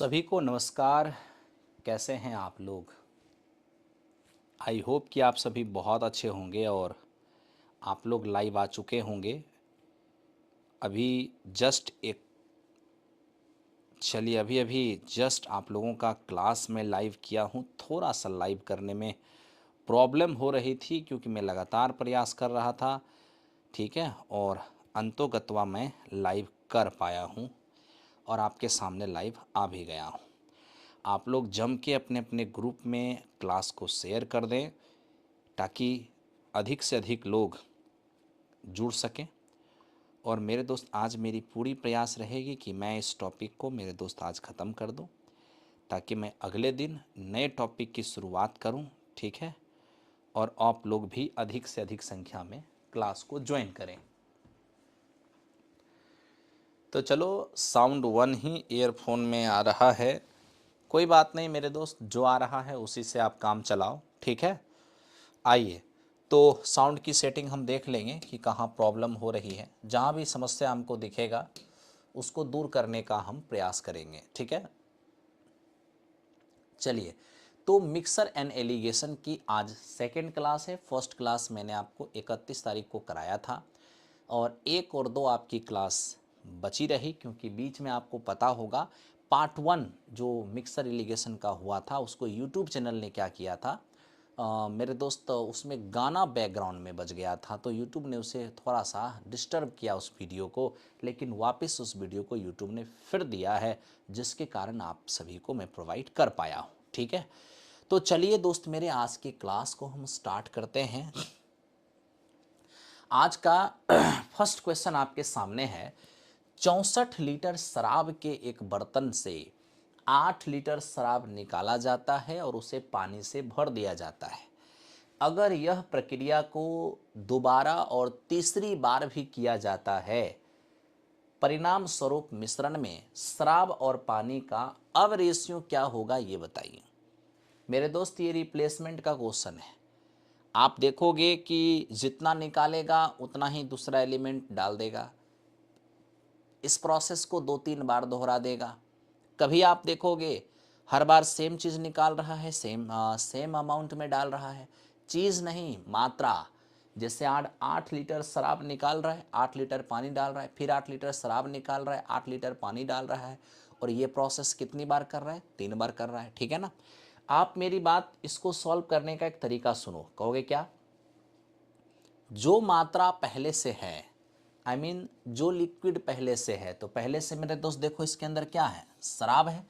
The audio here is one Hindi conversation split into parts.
सभी को नमस्कार। कैसे हैं आप लोग? आई होप कि आप सभी बहुत अच्छे होंगे और आप लोग लाइव आ चुके होंगे। अभी जस्ट एक चलिए अभी अभी जस्ट आप लोगों का क्लास में लाइव किया हूँ। थोड़ा सा लाइव करने में प्रॉब्लम हो रही थी क्योंकि मैं लगातार प्रयास कर रहा था, ठीक है, और अंतोगत्वा मैं लाइव कर पाया हूँ और आपके सामने लाइव आ भी गया हूँ। आप लोग जम के अपने अपने ग्रुप में क्लास को शेयर कर दें ताकि अधिक से अधिक लोग जुड़ सकें। और मेरे दोस्त, आज मेरी पूरी प्रयास रहेगी कि मैं इस टॉपिक को मेरे दोस्त आज ख़त्म कर दूं ताकि मैं अगले दिन नए टॉपिक की शुरुआत करूं, ठीक है, और आप लोग भी अधिक से अधिक संख्या में क्लास को ज्वाइन करें। तो चलो, साउंड वन ही ईयरफोन में आ रहा है, कोई बात नहीं मेरे दोस्त, जो आ रहा है उसी से आप काम चलाओ, ठीक है। आइए, तो साउंड की सेटिंग हम देख लेंगे कि कहाँ प्रॉब्लम हो रही है। जहाँ भी समस्या हमको दिखेगा उसको दूर करने का हम प्रयास करेंगे, ठीक है। चलिए, तो मिक्सर एंड एलिगेशन की आज सेकंड क्लास है। फर्स्ट क्लास मैंने आपको 31 तारीख को कराया था और एक और दो आपकी क्लास बची रही क्योंकि बीच में आपको पता होगा पार्ट वन जो मिक्सर एलिगेशन का हुआ था उसको यूट्यूब चैनल ने क्या किया था, मेरे दोस्त, उसमें गाना बैकग्राउंड में बज गया था तो यूट्यूब ने उसे थोड़ा सा डिस्टर्ब किया उस वीडियो को, लेकिन वापस उस वीडियो को यूट्यूब ने फिर दिया है जिसके कारण आप सभी को मैं प्रोवाइड कर पाया हूँ, ठीक है। तो चलिए दोस्त मेरे, आज की क्लास को हम स्टार्ट करते हैं। आज का फर्स्ट क्वेश्चन आपके सामने है। 64 लीटर शराब के एक बर्तन से 8 लीटर शराब निकाला जाता है और उसे पानी से भर दिया जाता है। अगर यह प्रक्रिया को दोबारा और तीसरी बार भी किया जाता है, परिणाम स्वरूप मिश्रण में शराब और पानी का अब रेशियो क्या होगा, ये बताइए। मेरे दोस्त, ये रिप्लेसमेंट का क्वेश्चन है। आप देखोगे कि जितना निकालेगा उतना ही दूसरा एलिमेंट डाल देगा, इस प्रोसेस को 2-3 बार दोहरा देगा। कभी आप देखोगे हर बार सेम चीज़ निकाल रहा है, सेम अमाउंट में डाल रहा है, चीज़ नहीं मात्रा। जैसे 8 लीटर शराब निकाल रहा है, 8 लीटर पानी डाल रहा है, फिर 8 लीटर शराब निकाल रहा है, 8 लीटर पानी डाल रहा है, और ये प्रोसेस कितनी बार कर रहा है? 3 बार कर रहा है, ठीक है ना। आप मेरी बात, इसको सॉल्व करने का एक तरीका सुनो। कहोगे क्या? जो मात्रा पहले से है, आई मीन जो लिक्विड पहले से है, तो पहले से मेरे दोस्त देखो इसके अंदर क्या है? शराब है।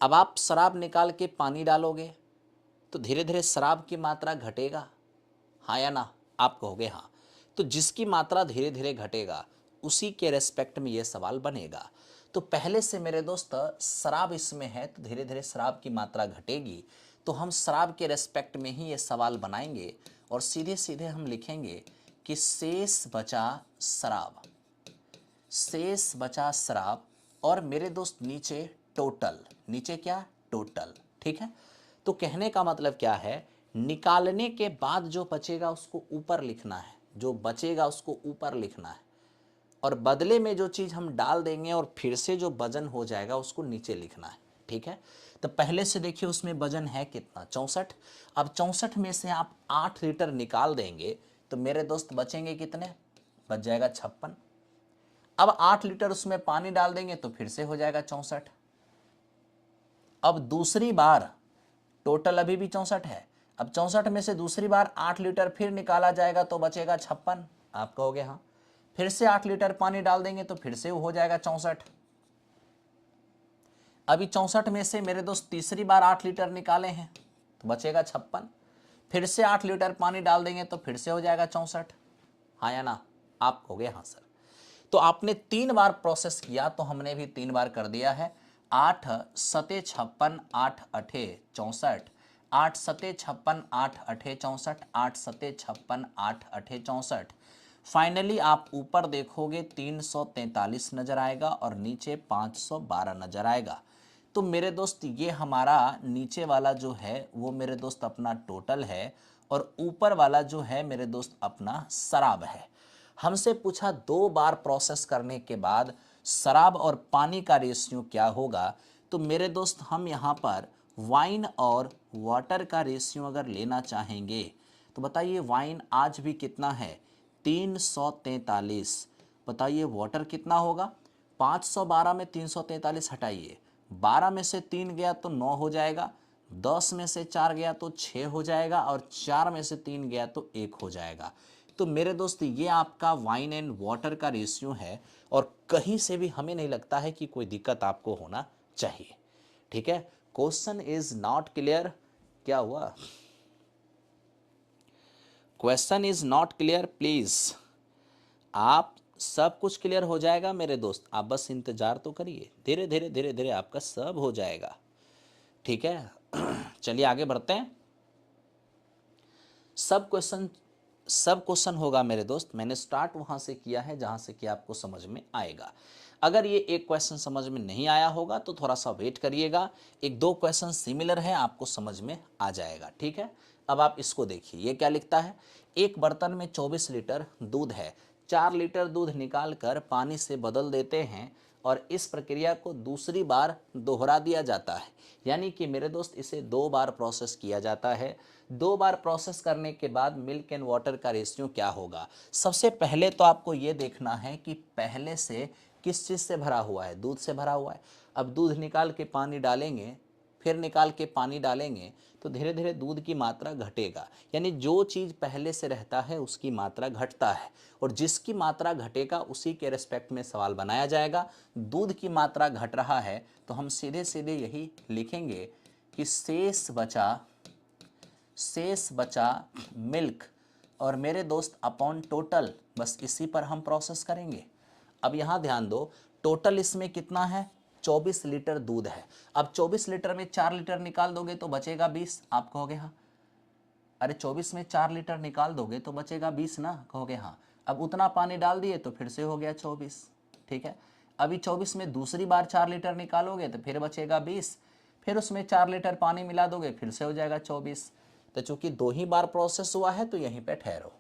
अब आप शराब निकाल के पानी डालोगे तो धीरे धीरे शराब की मात्रा घटेगा, हाँ या ना? आप कहोगे हाँ। तो जिसकी मात्रा धीरे धीरे घटेगा उसी के रेस्पेक्ट में ये सवाल बनेगा। तो पहले से मेरे दोस्त शराब इसमें है तो धीरे धीरे शराब की मात्रा घटेगी, तो हम शराब के रेस्पेक्ट में ही ये सवाल बनाएंगे और सीधे सीधे हम लिखेंगे कि शेष बचा शराब, शेष बचा शराब, और मेरे दोस्त नीचे टोटल, नीचे क्या? टोटल, ठीक है। तो कहने का मतलब क्या है, निकालने के बाद जो बचेगा उसको ऊपर लिखना है, जो बचेगा उसको ऊपर लिखना है, और बदले में जो चीज़ हम डाल देंगे और फिर से जो वजन हो जाएगा उसको नीचे लिखना है, ठीक है। तो पहले से देखिए उसमें वजन है कितना? 64। अब 64 में से आप 8 लीटर निकाल देंगे तो मेरे दोस्त बचेंगे कितने? बच जाएगा 56। अब 8 लीटर उसमें पानी डाल देंगे तो फिर से हो जाएगा 64। अब दूसरी बार टोटल अभी भी 64 है, अब 64 में से दूसरी बार 8 लीटर फिर निकाला जाएगा तो बचेगा 56। आप कहोगे हाँ। फिर से 8 लीटर पानी डाल देंगे तो फिर से हो जाएगा 64। अभी 64 में से मेरे दोस्त तीसरी बार 8 लीटर निकाले हैं तो बचेगा 56। फिर से 8 लीटर पानी डाल देंगे तो फिर से हो जाएगा 64, हाँ या ना? आप कहोगे हाँ सर। तो आपने 3 बार प्रोसेस किया तो हमने भी 3 बार कर दिया है। 8 सते 56, 8 अठे 64, 8 सते 56, 8 अठे 64, 8 सते 56, 8 अठे 64। फाइनली आप ऊपर देखोगे 343 नजर आएगा और नीचे 512 नजर आएगा। तो मेरे दोस्त ये हमारा नीचे वाला जो है वो मेरे दोस्त अपना टोटल है और ऊपर वाला जो है मेरे दोस्त अपना शराब है। हमसे पूछा 2 बार प्रोसेस करने के बाद शराब और पानी का रेशियो क्या होगा, तो मेरे दोस्त हम यहाँ पर वाइन और वाटर का रेशियो अगर लेना चाहेंगे तो बताइए वाइन आज भी कितना है 343। बताइए वाटर कितना होगा 512 में 343 हटाइए, 12 में से 3 गया तो 9 हो जाएगा, 10 में से 4 गया तो 6 हो जाएगा और 4 में से 3 गया तो 1 हो जाएगा। तो मेरे दोस्त ये आपका वाइन एंड वाटर का रेशियो है और कहीं से भी हमें नहीं लगता है कि कोई दिक्कत आपको होना चाहिए। ठीक है, क्वेश्चन इज नॉट क्लियर। क्या हुआ? Question is not clear please. आप सब कुछ क्लियर हो जाएगा मेरे दोस्त, आप बस इंतजार तो करिए, धीरे धीरे धीरे धीरे आपका सब हो जाएगा। ठीक है चलिए आगे बढ़ते हैं। सब क्वेश्चन होगा मेरे दोस्त, मैंने स्टार्ट वहां से किया है जहां से कि आपको समझ में आएगा। अगर ये एक क्वेश्चन समझ में नहीं आया होगा तो थोड़ा सा वेट करिएगा, एक दो क्वेश्चन सिमिलर है आपको समझ में आ जाएगा। ठीक है, अब आप इसको देखिए, ये क्या लिखता है, एक बर्तन में 24 लीटर दूध है, 4 लीटर दूध निकाल कर पानी से बदल देते हैं और इस प्रक्रिया को दूसरी बार दोहरा दिया जाता है। यानी कि मेरे दोस्त इसे 2 बार प्रोसेस किया जाता है। 2 बार प्रोसेस करने के बाद मिल्क एंड वाटर का रेशियो क्या होगा। सबसे पहले तो आपको ये देखना है कि पहले से किस चीज़ से भरा हुआ है, दूध से भरा हुआ है। अब दूध निकाल के पानी डालेंगे, फिर निकाल के पानी डालेंगे तो धीरे धीरे दूध की मात्रा घटेगा। यानी जो चीज़ पहले से रहता है उसकी मात्रा घटता है और जिसकी मात्रा घटेगा उसी के रिस्पेक्ट में सवाल बनाया जाएगा। दूध की मात्रा घट रहा है तो हम सीधे सीधे यही लिखेंगे कि शेष बचा मिल्क और मेरे दोस्त अपॉन टोटल, बस इसी पर हम प्रोसेस करेंगे। अब यहाँ ध्यान दो, टोटल इसमें कितना है 24 लीटर दूध है। अब 24 लीटर में 4 लीटर निकाल दोगे तो बचेगा 20। आप कहोगे हाँ, अरे 24 में 4 लीटर निकाल दोगे तो बचेगा 20 ना, कहोगे हाँ। अब उतना पानी डाल दिए तो फिर से हो गया 24। ठीक है, अभी 24 में दूसरी बार 4 लीटर निकालोगे तो फिर बचेगा 20, फिर उसमें 4 लीटर पानी मिला दोगे फिर से हो जाएगा 24। तो चूंकि 2 ही बार प्रोसेस हुआ है तो यहीं पे ठहरो।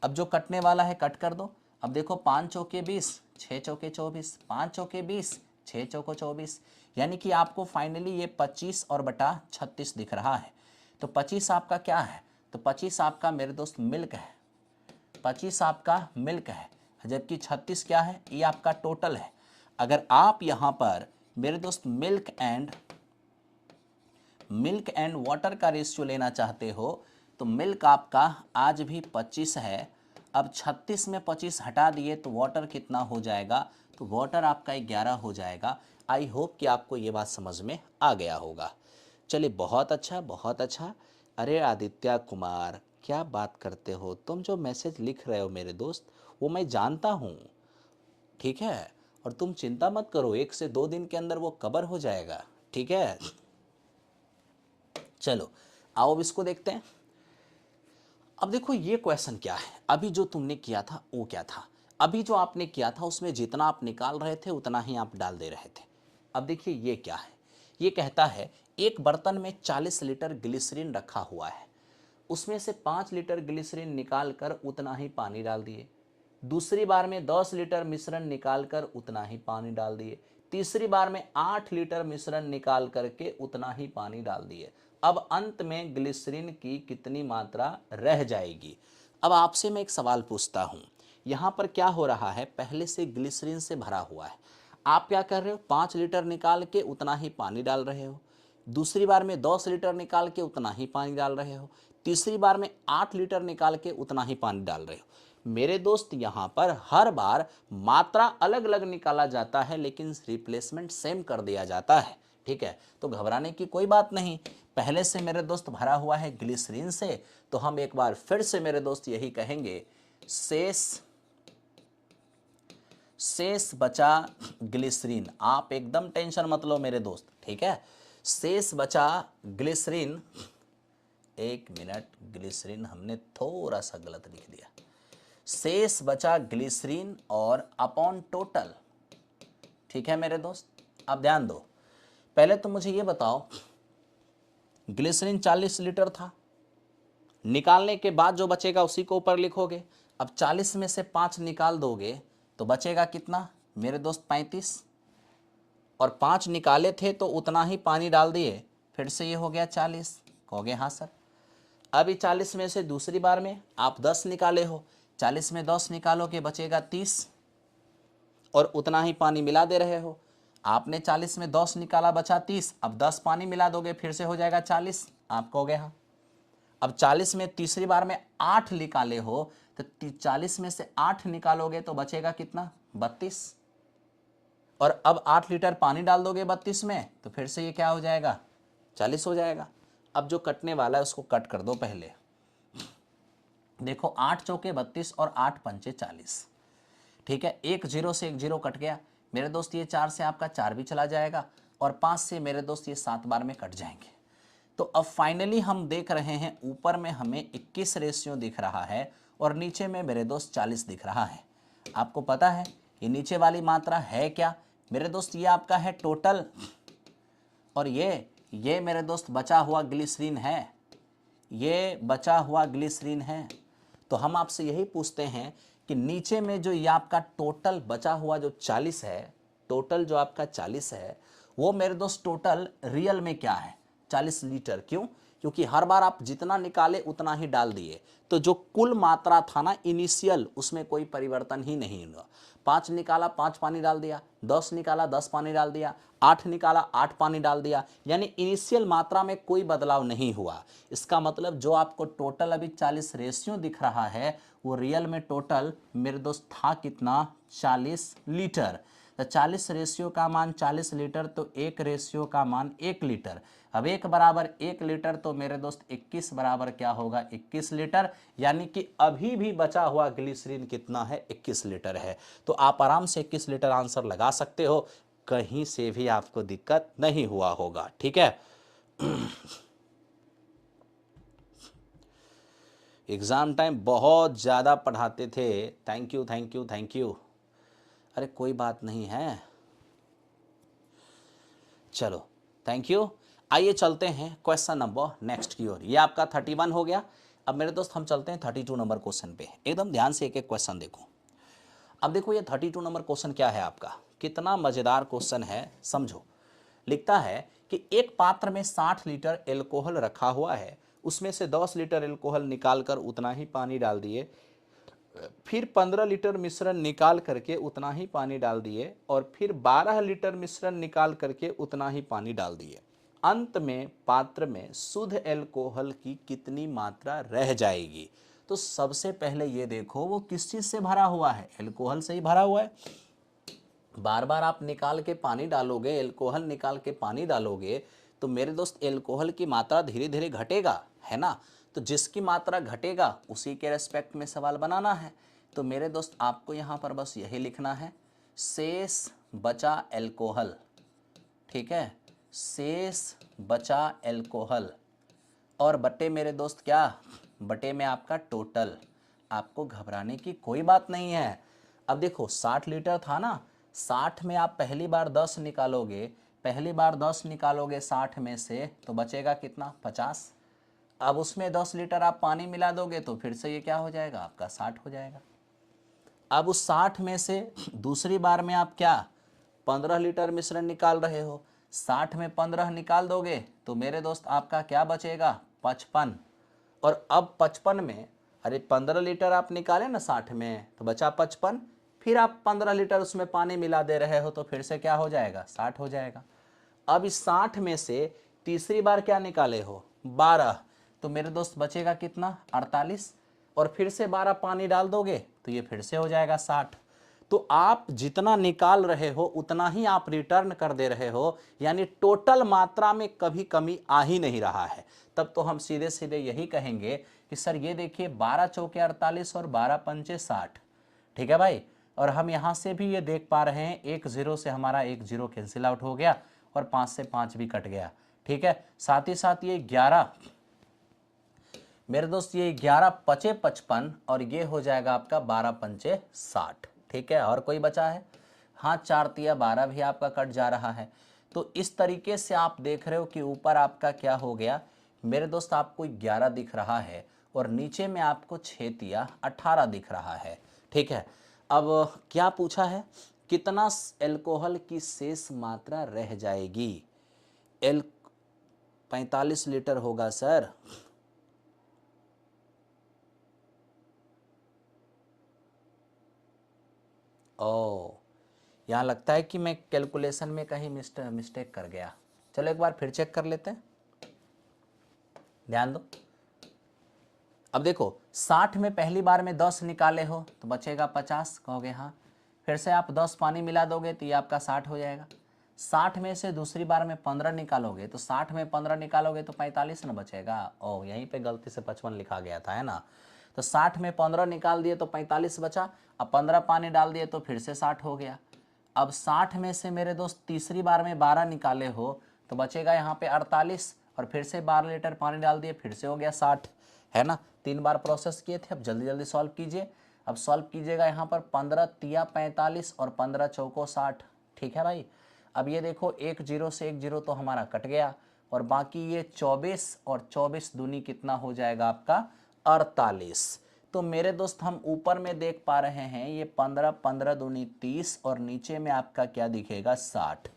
अब जो कटने वाला है कट कर दो। अब देखो 5 चौके 20, 6 चौके 24, 5 चौके 20, 6 चौको 24, यानी कि आपको फाइनली ये 25 और बटा 36 दिख रहा है। तो 25 आपका क्या है, तो 25 आपका मेरे दोस्त मिल्क है, 25 आपका मिल्क है, जबकि 36 क्या है, ये आपका टोटल है। अगर आप यहाँ पर मेरे दोस्त मिल्क एंड वाटर का रेशियो लेना चाहते हो तो मिल्क आपका आज भी 25 है। अब 36 में 25 हटा दिए तो वाटर कितना हो जाएगा, तो वाटर आपका 11 हो जाएगा। आई होप कि आपको ये बात समझ में आ गया होगा। चलिए बहुत अच्छा बहुत अच्छा। अरे आदित्य कुमार क्या बात करते हो तुम, जो मैसेज लिख रहे हो मेरे दोस्त वो मैं जानता हूँ। ठीक है, और तुम चिंता मत करो, 1 से 2 दिन के अंदर वो कवर हो जाएगा। ठीक है, चलो आओ अब इसको देखते हैं। अब देखो ये क्वेश्चन क्या है, अभी जो तुमने किया था वो क्या था, अभी जो आपने किया था उसमें जितना आप निकाल रहे थे उतना ही आप डाल दे रहे थे। अब देखिए ये क्या है, ये कहता है एक बर्तन में 40 लीटर ग्लिसरीन रखा हुआ है, उसमें से 5 लीटर ग्लिसरीन निकाल कर उतना ही पानी डाल दिए, दूसरी बार में 10 लीटर मिश्रण निकाल कर उतना ही पानी डाल दिए, तीसरी बार में 8 लीटर मिश्रण निकाल करके उतना ही पानी डाल दिए। अब अंत में ग्लिसरीन की कितनी मात्रा रह जाएगी। अब आपसे मैं एक सवाल पूछता हूँ, यहाँ पर क्या हो रहा है, पहले से ग्लिसरीन से भरा हुआ है, आप क्या कर रहे हो 5 लीटर निकाल के उतना ही पानी डाल रहे हो, दूसरी बार में 10 लीटर निकाल के उतना ही पानी डाल रहे हो, तीसरी बार में 8 लीटर निकाल के उतना ही पानी डाल रहे हो। मेरे दोस्त यहाँ पर हर बार मात्रा अलग अलग निकाला जाता है लेकिन रिप्लेसमेंट सेम कर दिया जाता है। ठीक है, तो घबराने की कोई बात नहीं, पहले से मेरे दोस्त भरा हुआ है ग्लिसरीन से, तो हम एक बार फिर से मेरे दोस्त यही कहेंगे, शेष बचा ग्लिसरीन। आप एकदम टेंशन मत लो मेरे दोस्त, ठीक है, शेष बचा ग्लिसरीन, 1 मिनट, ग्लिसरीन हमने थोड़ा सा गलत लिख दिया, शेष बचा ग्लिसरीन और अपॉन टोटल। ठीक है मेरे दोस्त, अब ध्यान दो, पहले तो मुझे ये बताओ ग्लिसरीन 40 लीटर था, निकालने के बाद जो बचेगा उसी को ऊपर लिखोगे। अब 40 में से 5 निकाल दोगे तो बचेगा कितना मेरे दोस्त 35। और 5 निकाले थे तो उतना ही पानी डाल दिए, फिर से ये हो गया 40। कहोगे हाँ सर। अभी 40 में से दूसरी बार में आप 10 निकाले हो, 40 में 10 निकालोगे बचेगा 30 और उतना ही पानी मिला दे रहे हो। आपने 40 में 10 निकाला बचा 30, अब 10 पानी मिला दोगे फिर से हो जाएगा 40। आप कहोगे हाँ। अब 40 में तीसरी बार में 8 निकाले हो तो 40 में से 8 निकालोगे तो बचेगा कितना, 32। और अब 8 लीटर पानी डाल दोगे 32 में तो फिर से ये क्या हो जाएगा, 40 हो जाएगा। अब जो कटने वाला है उसको कट कर दो पहले। देखो 8 चौके 32 और 8 पंचे 40। ठीक है, एक जीरो से एक जीरो कट गया मेरे दोस्त, ये 4 से आपका 4 भी चला जाएगा और 5 से मेरे दोस्त ये 7 बार में कट जाएंगे। तो अब फाइनली हम देख रहे हैं ऊपर में हमें 21 रेशियो दिख रहा है और नीचे में मेरे दोस्त 40 दिख रहा है। आपको पता है ये नीचे वाली मात्रा है क्या मेरे दोस्त, ये आपका है टोटल और ये मेरे दोस्त बचा हुआ ग्लिसरीन है, ये बचा हुआ ग्लिसरीन है। तो हम आपसे यही पूछते हैं कि नीचे में जो ये आपका टोटल बचा हुआ जो 40 है, टोटल जो आपका 40 है वो मेरे दोस्त टोटल रियल में क्या है, 40 लीटर। क्यों? क्योंकि हर बार आप जितना निकाले उतना ही डाल दिए, तो जो कुल मात्रा था ना इनिशियल उसमें कोई परिवर्तन ही नहीं हुआ। 5 निकाला 5 पानी डाल दिया, 10 निकाला 10 पानी डाल दिया, 8 निकाला 8 पानी डाल दिया, यानी इनिशियल मात्रा में कोई बदलाव नहीं हुआ। इसका मतलब जो आपको टोटल अभी 40 रेशियो दिख रहा है वो रियल में टोटल मेरे दोस्त था कितना, 40 लीटर। तो 40 रेशियो का मान 40 लीटर तो 1 रेशियो का मान 1 लीटर। अब 1 बराबर 1 लीटर तो मेरे दोस्त 21 बराबर क्या होगा, 21 लीटर। यानी कि अभी भी बचा हुआ ग्लिसरीन कितना है, 21 लीटर है। तो आप आराम से 21 लीटर आंसर लगा सकते हो, कहीं से भी आपको दिक्कत नहीं हुआ होगा। ठीक है। एग्जाम टाइम बहुत ज़्यादा पढ़ाते थे, thank you thank you thank you. अरे कोई बात नहीं है, चलो थैंक यू। आइए चलते हैं क्वेश्चन नंबर नेक्स्ट की ओर। ये आपका 31 हो गया। अब मेरे दोस्त हम चलते हैं 32 नंबर क्वेश्चन पे। एकदम ध्यान से एक एक क्वेश्चन देखो। अब देखो ये 32 नंबर क्वेश्चन क्या है आपका, कितना मज़ेदार क्वेश्चन है, समझो। लिखता है कि एक पात्र में 60 लीटर एल्कोहल रखा हुआ है, उसमें से 10 लीटर एल्कोहल निकालकर उतना ही पानी डाल दिए, फिर 15 लीटर मिश्रण निकाल करके उतना ही पानी डाल दिए और फिर 12 लीटर मिश्रण निकाल करके उतना ही पानी डाल दिए। अंत में पात्र में शुद्ध एल्कोहल की कितनी मात्रा रह जाएगी। तो सबसे पहले ये देखो वो किस चीज़ से भरा हुआ है, एल्कोहल से ही भरा हुआ है। बार बार आप निकाल के पानी डालोगे, एल्कोहल निकाल के पानी डालोगे तो मेरे दोस्त एल्कोहल की मात्रा धीरे धीरे घटेगा, है ना। तो जिसकी मात्रा घटेगा उसी के रेस्पेक्ट में सवाल बनाना है। तो मेरे दोस्त आपको यहाँ पर बस यही लिखना है, शेष बचा एल्कोहल। ठीक है, शेष बचा एल्कोहल और बटे मेरे दोस्त क्या, बटे में आपका टोटल। आपको घबराने की कोई बात नहीं है। अब देखो 60 लीटर था ना, 60 में आप पहली बार 10 निकालोगे, पहली बार 10 निकालोगे 60 में से तो बचेगा कितना, 50। अब उसमें 10 लीटर आप पानी मिला दोगे तो फिर से ये क्या हो जाएगा आपका, 60 हो जाएगा। अब उस 60 में से दूसरी बार में आप क्या 15 लीटर मिश्रण निकाल रहे हो, 60 में 15 निकाल दोगे तो मेरे दोस्त आपका क्या बचेगा, 55। और अब 55 में, अरे 15 लीटर आप निकाले ना 60 में तो बचा 55, फिर आप 15 लीटर उसमें पानी मिला दे रहे हो तो फिर से क्या हो जाएगा, 60 हो जाएगा। अब इस 60 में से तीसरी बार क्या निकाले हो, 12, तो मेरे दोस्त बचेगा कितना, 48। और फिर से 12 पानी डाल दोगे तो ये फिर से हो जाएगा 60। तो आप जितना निकाल रहे हो उतना ही आप रिटर्न कर दे रहे हो, यानी टोटल मात्रा में कभी कमी आ ही नहीं रहा है। तब तो हम सीधे सीधे यही कहेंगे कि सर ये देखिए 12 चौके 48 और 12 पंचे 60। ठीक है भाई। और हम यहाँ से भी ये देख पा रहे हैं, एक जीरो से हमारा एक जीरो कैंसिल आउट हो गया और 5 से 5 भी कट गया। ठीक है, साथ ही साथ ये 11 मेरे दोस्त, ये 11 पचे 55 और ये हो जाएगा आपका 12 पंचे 60। ठीक है, और कोई बचा है, हाँ 4 तिया 12 भी आपका कट जा रहा है। तो इस तरीके से आप देख रहे हो कि ऊपर आपका क्या हो गया मेरे दोस्त, आपको 11 दिख रहा है और नीचे में आपको 6 तिया 18 दिख रहा है। ठीक है, अब क्या पूछा है कितना एल्कोहल की शेष मात्रा रह जाएगी? एल 45 लीटर होगा सर। ओ, यहाँ लगता है कि मैं कैलकुलेशन में कहीं मिस्टेक कर गया। चलो एक बार फिर चेक कर लेते हैं, ध्यान दो। अब देखो 60 में पहली बार में 10 निकाले हो तो बचेगा 50, कहोगे हाँ। फिर से आप 10 पानी मिला दोगे तो ये आपका 60 हो जाएगा। 60 में से दूसरी बार में 15 निकालोगे तो 60 में 15 निकालोगे तो 45 ना बचेगा। ओ, यहीं पे गलती से 55 लिखा गया था, है ना। तो 60 में 15 निकाल दिए तो 45 बचा। अब 15 पानी डाल दिए तो फिर से 60 हो गया। अब 60 में से मेरे दोस्त तीसरी बार में 12 निकाले हो तो बचेगा यहाँ पे 48, और फिर से 12 लीटर पानी डाल दिए, फिर से हो गया 60, है ना। 3 बार प्रोसेस किए थे। अब जल्दी जल्दी सॉल्व कीजिए। अब सॉल्व कीजिएगा यहाँ पर 15 तिया 45 और 15 चौको 60, ठीक है भाई। अब ये देखो 1 0 से 1 0 तो हमारा कट गया, और बाकी ये 24 और 24 दूनी कितना हो जाएगा आपका 48। तो मेरे दोस्त हम ऊपर में देख पा रहे हैं ये 15 15 दूनी 30 और नीचे में आपका क्या दिखेगा 60।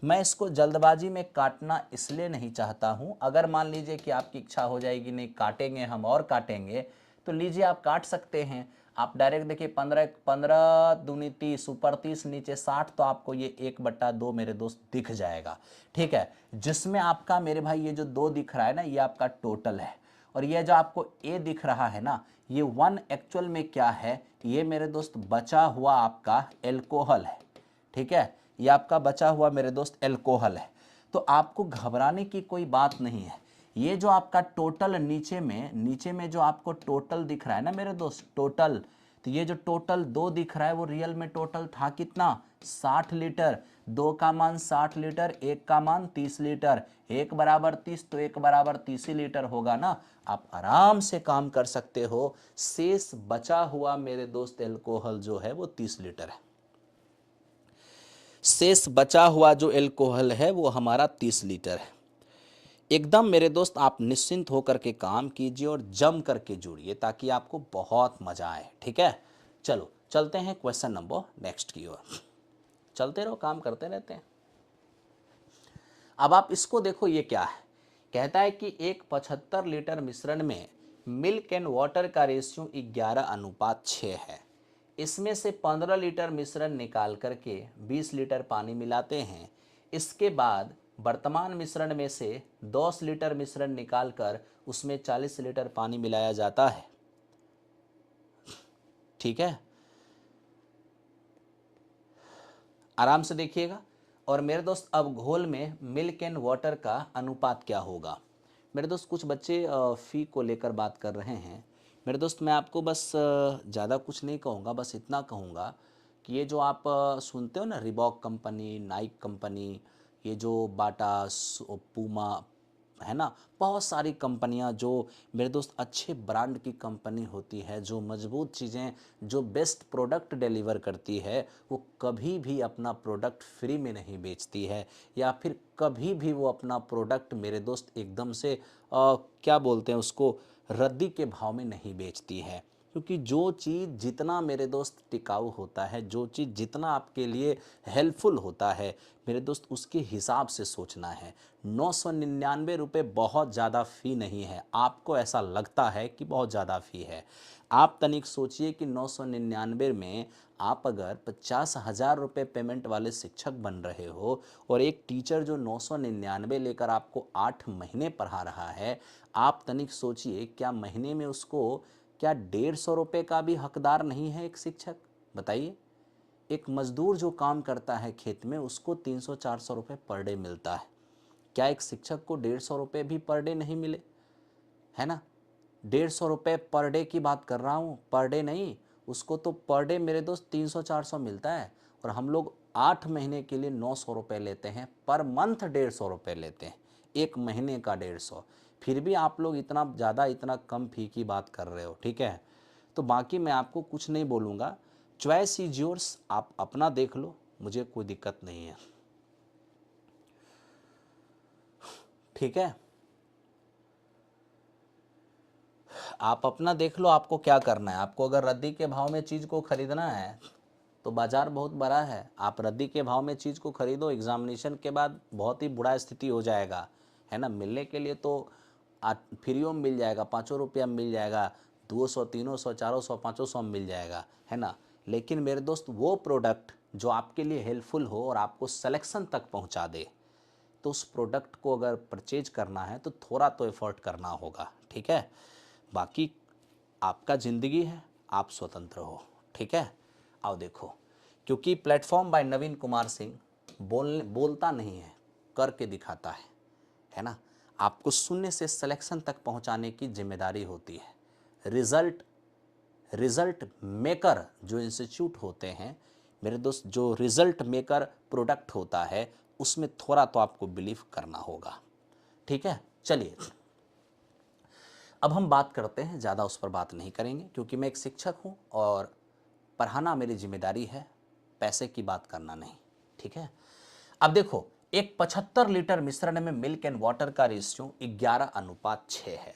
मैं इसको जल्दबाजी में काटना इसलिए नहीं चाहता हूं। अगर मान लीजिए कि आपकी इच्छा हो जाएगी नहीं काटेंगे हम और काटेंगे, तो लीजिए आप काट सकते हैं। आप डायरेक्ट देखिए 15 15 दूनी 30, ऊपर 30 नीचे 60, तो आपको ये 1/2 मेरे दोस्त दिख जाएगा, ठीक है। जिसमें आपका मेरे भाई ये जो 2 दिख रहा है ना, ये आपका टोटल है, और ये जो आपको ए दिख रहा है ना, ये 1 एक्चुअल में क्या है, ये मेरे दोस्त बचा हुआ आपका एल्कोहल है, ठीक है। ये आपका बचा हुआ मेरे दोस्त एल्कोहल है। तो आपको घबराने की कोई बात नहीं है। ये जो आपका टोटल नीचे में जो आपको टोटल दिख रहा है ना मेरे दोस्त, टोटल, तो ये जो टोटल 2 दिख रहा है वो रियल में टोटल था कितना 60 लीटर। 2 का मान 60 लीटर, 1 का मान 30 लीटर, 1 बराबर 30 तो 1 बराबर 30 लीटर होगा ना। आप आराम से काम कर सकते हो। शेष बचा हुआ मेरे दोस्त एल्कोहल जो है वो 30 लीटर है। शेष बचा हुआ जो एल्कोहल है वो हमारा 30 लीटर है। एकदम मेरे दोस्त आप निश्चिंत होकर के काम कीजिए और जम करके जुड़िए ताकि आपको बहुत मजा आए, ठीक है। चलो चलते हैं क्वेश्चन नंबर नेक्स्ट की ओर। चलते रहो, काम करते रहते हैं। अब आप इसको देखो, ये क्या है। कहता है कि एक 75 लीटर मिश्रण में मिल्क एंड वाटर का रेशियो 11:6 है। इसमें से 15 लीटर मिश्रण निकाल करके 20 लीटर पानी मिलाते हैं। इसके बाद वर्तमान मिश्रण में से 10 लीटर मिश्रण निकालकर उसमें 40 लीटर पानी मिलाया जाता है, ठीक है। आराम से देखिएगा। और मेरे दोस्त अब घोल में मिल्क एंड वाटर का अनुपात क्या होगा। मेरे दोस्त कुछ बच्चे फ़ी को लेकर बात कर रहे हैं। मेरे दोस्त मैं आपको बस ज़्यादा कुछ नहीं कहूँगा, बस इतना कहूँगा कि ये जो आप सुनते हो ना, रिबॉक कंपनी, नाइक कंपनी, ये जो बाटा, पूमा, है ना, बहुत सारी कंपनियां जो मेरे दोस्त अच्छे ब्रांड की कंपनी होती है, जो मजबूत चीज़ें, जो बेस्ट प्रोडक्ट डिलीवर करती है, वो कभी भी अपना प्रोडक्ट फ्री में नहीं बेचती है, या फिर कभी भी वो अपना प्रोडक्ट मेरे दोस्त एकदम से क्या बोलते हैं उसको, रद्दी के भाव में नहीं बेचती है। क्योंकि जो चीज़ जितना मेरे दोस्त टिकाऊ होता है, जो चीज़ जितना आपके लिए हेल्पफुल होता है मेरे दोस्त, उसके हिसाब से सोचना है। 999 बहुत ज़्यादा फ़ी नहीं है। आपको ऐसा लगता है कि बहुत ज़्यादा फ़ी है। आप तनिक सोचिए कि 999 में आप अगर 50,000 रुपये पेमेंट वाले शिक्षक बन रहे हो, और एक टीचर जो 999 लेकर आपको 8 महीने पढ़ा रहा है, आप तनिक सोचिए क्या महीने में उसको क्या 150 रुपये का भी हकदार नहीं है एक शिक्षक? बताइए। एक मजदूर जो काम करता है खेत में, उसको 300-400 रुपये पर डे मिलता है। क्या एक शिक्षक को 150 रुपये भी पर डे नहीं मिले? है ना। 150 रुपये पर डे की बात कर रहा हूँ, पर डे नहीं। उसको तो पर डे मेरे दोस्त 300-400 मिलता है, और हम लोग 8 महीने के लिए 900 रुपये लेते हैं, पर मंथ 150 रुपये लेते हैं, एक महीने का 150। फिर भी आप लोग इतना ज़्यादा, इतना कम फ़ी की बात कर रहे हो, ठीक है। तो बाकी मैं आपको कुछ नहीं बोलूँगा, चॉइस इज योर्स, आप अपना देख लो, मुझे कोई दिक्कत नहीं है, ठीक है। आप अपना देख लो, आपको क्या करना है। आपको अगर रद्दी के भाव में चीज़ को खरीदना है तो बाज़ार बहुत बड़ा है, आप रद्दी के भाव में चीज़ को खरीदो, एग्जामिनेशन के बाद बहुत ही बुरा स्थिति हो जाएगा, है ना। मिलने के लिए तो फ्रीओ में मिल जाएगा, 5 रुपया में मिल जाएगा, 200, 300, 400, 500 में मिल जाएगा, है ना। लेकिन मेरे दोस्त वो प्रोडक्ट जो आपके लिए हेल्पफुल हो और आपको सिलेक्शन तक पहुंचा दे, तो उस प्रोडक्ट को अगर परचेज करना है तो थोड़ा तो एफर्ट करना होगा, ठीक है। बाकी आपका ज़िंदगी है, आप स्वतंत्र हो, ठीक है। आओ देखो, क्योंकि प्लेटफॉर्म बाय नवीन कुमार सिंह बोलता नहीं है, करके दिखाता है ना। आपको शून्य से सिलेक्शन तक पहुंचाने की जिम्मेदारी होती है। रिजल्ट मेकर जो इंस्टीट्यूट होते हैं मेरे दोस्त, जो रिजल्ट मेकर प्रोडक्ट होता है, उसमें थोड़ा तो आपको बिलीव करना होगा, ठीक है। चलिए अब हम बात करते हैं, ज़्यादा उस पर बात नहीं करेंगे क्योंकि मैं एक शिक्षक हूँ और पढ़ाना मेरी जिम्मेदारी है, पैसे की बात करना नहीं, ठीक है। अब देखो, एक 75 लीटर मिश्रण में मिल्क एंड वाटर का रेशियो 11:6 है।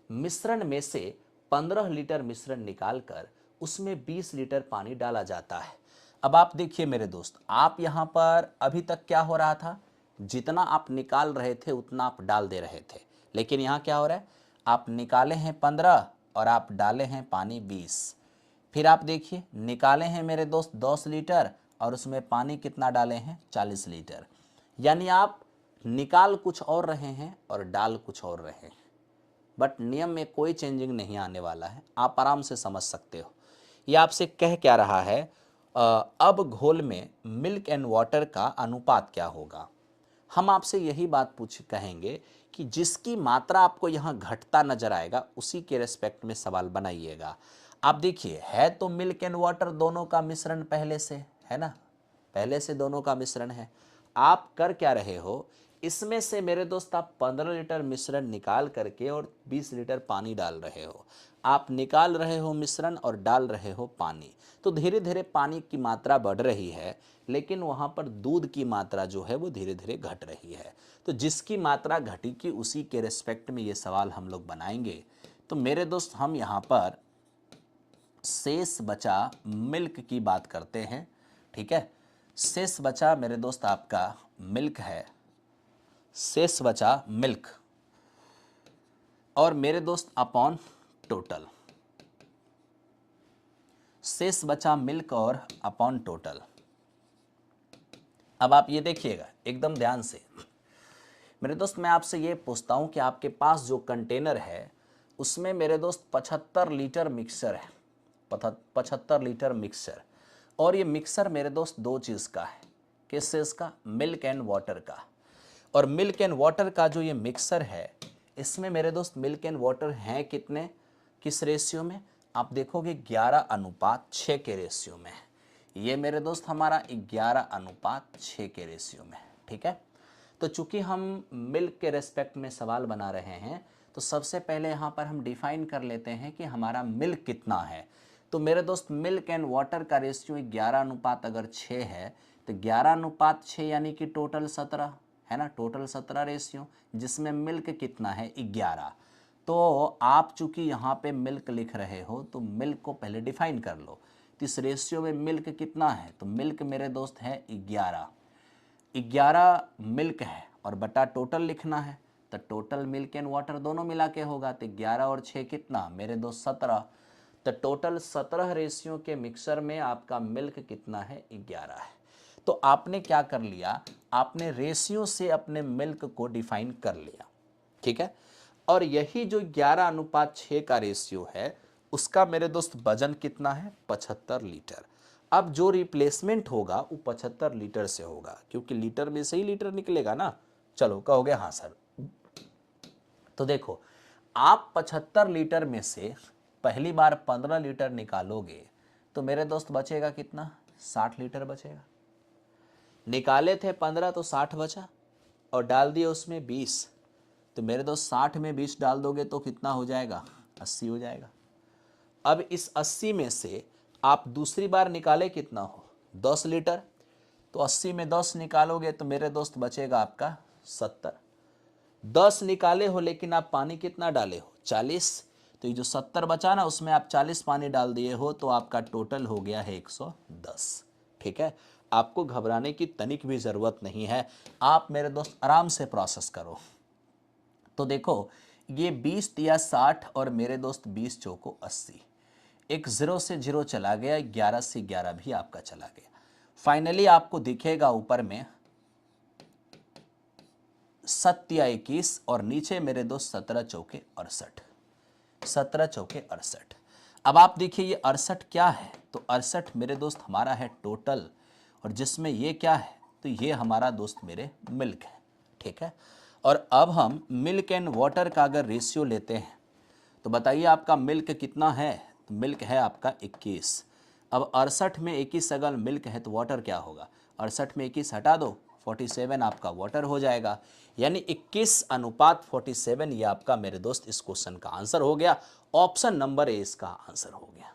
मिश्रण में से 15 लीटर मिश्रण निकालकर उसमें 20 लीटर पानी डाला जाता है। अब आप देखिए मेरे दोस्त, आप यहाँ पर अभी तक क्या हो रहा था, जितना आप निकाल रहे थे उतना आप डाल दे रहे थे, लेकिन यहाँ क्या हो रहा है, आप निकाले हैं 15 और आप डाले हैं पानी 20। फिर आप देखिए, निकाले हैं मेरे दोस्त 10 लीटर और उसमें पानी कितना डाले हैं, 40 लीटर। यानी आप निकाल कुछ और रहे हैं और डाल कुछ और रहे हैं, बट नियम में कोई चेंजिंग नहीं आने वाला है, आप आराम से समझ सकते हो। ये आपसे कह क्या रहा है, अब घोल में मिल्क एंड वाटर का अनुपात क्या होगा। हम आपसे यही बात कहेंगे कि जिसकी मात्रा आपको यहाँ घटता नजर आएगा उसी के रेस्पेक्ट में सवाल बनाइएगा। आप देखिए, है तो मिल्क एंड वाटर दोनों का मिश्रण पहले से, है ना, पहले से दोनों का मिश्रण है। आप कर क्या रहे हो, इसमें से मेरे दोस्त आप 15 लीटर मिश्रण निकाल करके और 20 लीटर पानी डाल रहे हो। आप निकाल रहे हो मिश्रण और डाल रहे हो पानी, तो धीरे धीरे पानी की मात्रा बढ़ रही है, लेकिन वहाँ पर दूध की मात्रा जो है वो धीरे धीरे घट रही है। तो जिसकी मात्रा घटी की उसी के रिस्पेक्ट में ये सवाल हम लोग बनाएंगे। तो मेरे दोस्त हम यहाँ पर शेष बचा मिल्क की बात करते हैं, ठीक है। शेष बचा मेरे दोस्त आपका मिल्क है, शेष बचा मिल्क और मेरे दोस्त अपॉन टोटल, शेष बचा मिल्क और अपॉन टोटल। अब आप ये देखिएगा एकदम ध्यान से मेरे दोस्त, मैं आपसे ये पूछता हूं कि आपके पास जो कंटेनर है उसमें मेरे दोस्त 75 लीटर मिक्सर है, 75 लीटर मिक्सर, और ये मिक्सर मेरे दोस्त दो चीज़ का है, किस चीज़ का, मिल्क एंड वाटर का। और मिल्क एंड वाटर का जो ये मिक्सर है, इसमें मेरे दोस्त मिल्क एंड वाटर हैं कितने, किस रेशियो में, आप देखोगे 11:6 के रेशियो में है। ये मेरे दोस्त हमारा 11:6 के रेशियो में है, ठीक है। तो चूंकि हम मिल्क के रेस्पेक्ट में सवाल बना रहे हैं, तो सबसे पहले यहाँ पर हम डिफाइन कर लेते हैं कि हमारा मिल्क कितना है। तो मेरे दोस्त मिल्क एंड वाटर का रेशियो 11:6 है, तो 11:6 यानी कि टोटल 17 है ना, टोटल 17 रेशियो, जिसमें मिल्क कितना है 11। तो आप चूंकि यहाँ पे मिल्क लिख रहे हो तो मिल्क को पहले डिफाइन कर लो। तो इस रेशियो में मिल्क कितना है, तो मिल्क मेरे दोस्त है 11 मिल्क है और बटा टोटल लिखना है, तो टोटल मिल्क एंड वाटर दोनों मिला के होगा, तो 11 और 6 कितना मेरे दोस्त 17। तो टोटल 17 रेशियो के मिक्सर में आपका मिल्क कितना है 11 है। तो आपने क्या कर लिया, आपने रेशियो से अपने मिल्क को डिफाइन कर लिया, ठीक है। और यही जो 11:6 का रेशियो है उसका मेरे दोस्त वजन कितना है 75 लीटर। अब जो रिप्लेसमेंट होगा वो 75 लीटर से होगा, क्योंकि लीटर में से ही लीटर निकलेगा ना। चलो कहोगे हाँ सर। तो देखो, आप 75 लीटर में से पहली बार 15 लीटर निकालोगे तो मेरे दोस्त बचेगा कितना, 60 लीटर बचेगा। निकाले थे 15 तो 60 बचा और डाल दिए उसमें 20, तो मेरे दोस्त 60 में 20 डाल दोगे तो कितना हो जाएगा, 80 हो जाएगा। अब इस 80 में से आप दूसरी बार निकाले कितना हो, 10 लीटर, तो 80 में 10 निकालोगे तो मेरे दोस्त बचेगा आपका 70। 10 निकाले हो लेकिन आप पानी कितना डाले हो, 40, तो ये जो 70 बचा ना उसमें आप 40 पानी डाल दिए हो, तो आपका टोटल हो गया है 110। ठीक है, आपको घबराने की तनिक भी ज़रूरत नहीं है, आप मेरे दोस्त आराम से प्रोसेस करो। तो देखो ये 20 दिया 60 और मेरे दोस्त 20 चौको 80, एक 0 से 0 चला गया, 11 से 11 भी आपका चला गया। फाइनली आपको दिखेगा ऊपर में 7 या 21 और नीचे मेरे दोस्त 17 चौके 68, 17 चौके 68। अब आप देखिए ये 68 क्या है, तो 68 मेरे दोस्त हमारा है टोटल, और जिसमें ये क्या है, तो ये हमारा दोस्त मेरे मिल्क है, ठीक है। और अब हम मिल्क एंड वाटर का अगर रेशियो लेते हैं तो बताइए आपका मिल्क कितना है, तो मिल्क है आपका 21। अब 68 में 21 अगर मिल्क है तो वाटर क्या होगा, 68 में 21 हटा दो, 47 आपका वाटर हो जाएगा, यानी 21:47 ये आपका मेरे दोस्त इस क्वेश्चन का आंसर हो गया। ऑप्शन नंबर ए इसका आंसर हो गया।